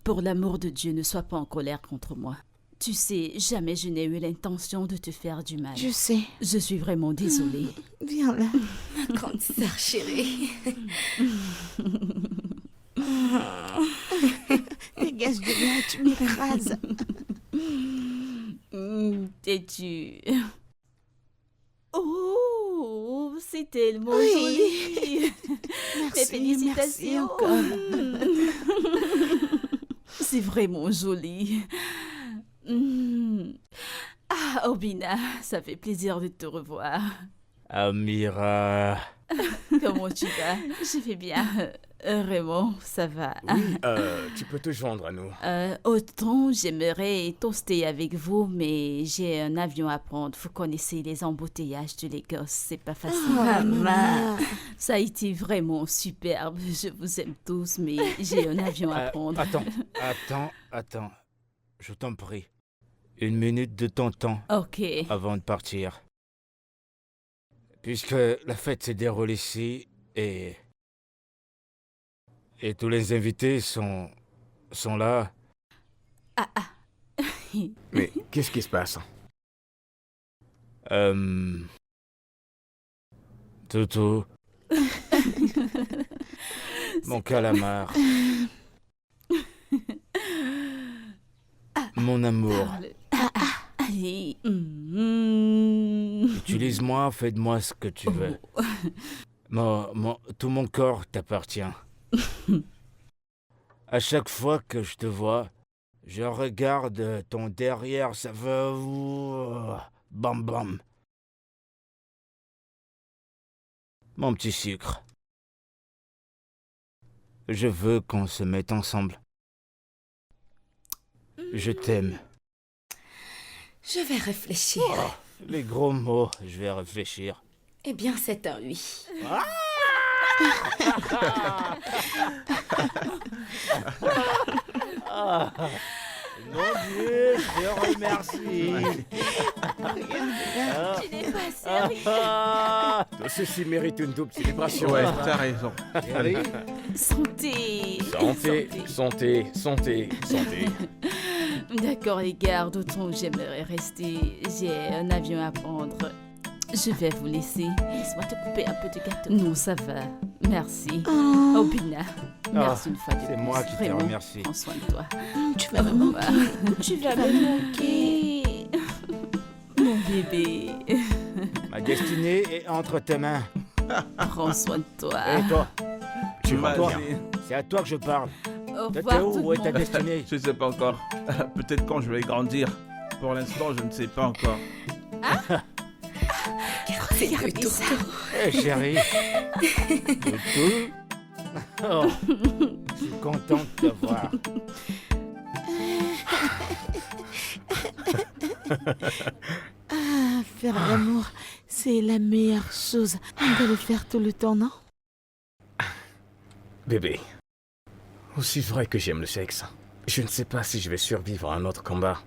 Pour l'amour de Dieu, ne sois pas en colère contre moi. Tu sais, jamais je n'ai eu l'intention de te faire du mal. je sais. Je suis vraiment désolée. Viens là. Ma grande sœur chérie. Dégage de là, tu m'écrases. Têtu. Oh, c'est tellement Oui. joli. Mes Merci, félicitations. merci encore. C'est vraiment joli. Ah, Obina, ça fait plaisir de te revoir. Amira. Comment tu vas? Je vais bien. Raymond, ça va. oui, tu peux te joindre à nous. Autant j'aimerais toaster avec vous, mais j'ai un avion à prendre. Vous connaissez les embouteillages de Lagos, c'est pas facile. Maman. Ça a été vraiment superbe. Je vous aime tous, mais j'ai un avion à prendre. Attends. Je t'en prie. 1 minute de ton temps Ok. avant de partir. Puisque la fête s'est déroulée ici et tous les invités sont là, Mais qu'est-ce qui se passe? Toto. Mon calamar. Mon amour. Allez. Utilise-moi, fais de moi ce que tu veux. Tout mon corps t'appartient. À chaque fois que je te vois, je regarde ton derrière, ça va... Bam bam. Mon petit sucre. Je veux qu'on se mette ensemble. Je t'aime. Je vais réfléchir. Oh, les gros mots, je vais réfléchir. Eh bien, c'est un oui. Mon Dieu, je te remercie. Tu n'es pas sérieux. Tout ceci mérite une double célébration. Ouais, t'as raison. Chérie, Santé. Santé, santé, santé, santé. D'accord les gars, d'autant que j'aimerais rester. J'ai un avion à prendre. Je vais vous laisser. Laisse-moi te couper un peu de gâteau. Non, ça va. Merci. Oh, Bina. Merci une fois de plus. c'est moi qui te Vraiment, remercie. prends soin de toi. Tu vas me manquer. Tu vas me manquer. Mon bébé. Ma destinée est entre tes mains. Prends soin de toi. Et toi, Tu vas toi, bien. c'est à toi que je parle. Au T'es revoir tout où? le Où est ta monde. destinée? Je sais pas encore. Peut-être quand je vais grandir. Pour l'instant, je ne sais pas encore. Regardez ça. Eh chérie. Toutou. Oh, je suis content de te voir. Faire l'amour, c'est la meilleure chose. On doit le faire tout le temps, non? Bébé, aussi vrai que j'aime le sexe, je ne sais pas si je vais survivre à un autre combat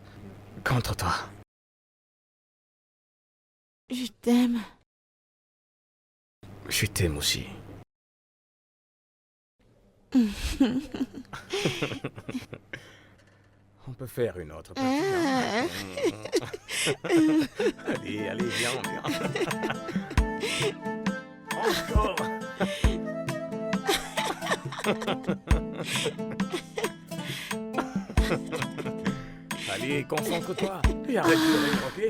contre toi. Je t'aime. Je t'aime aussi. On peut faire une autre partie. Hein? Allez, allez, viens, viens. Encore. Allez, concentre-toi et arrête de rire, ok?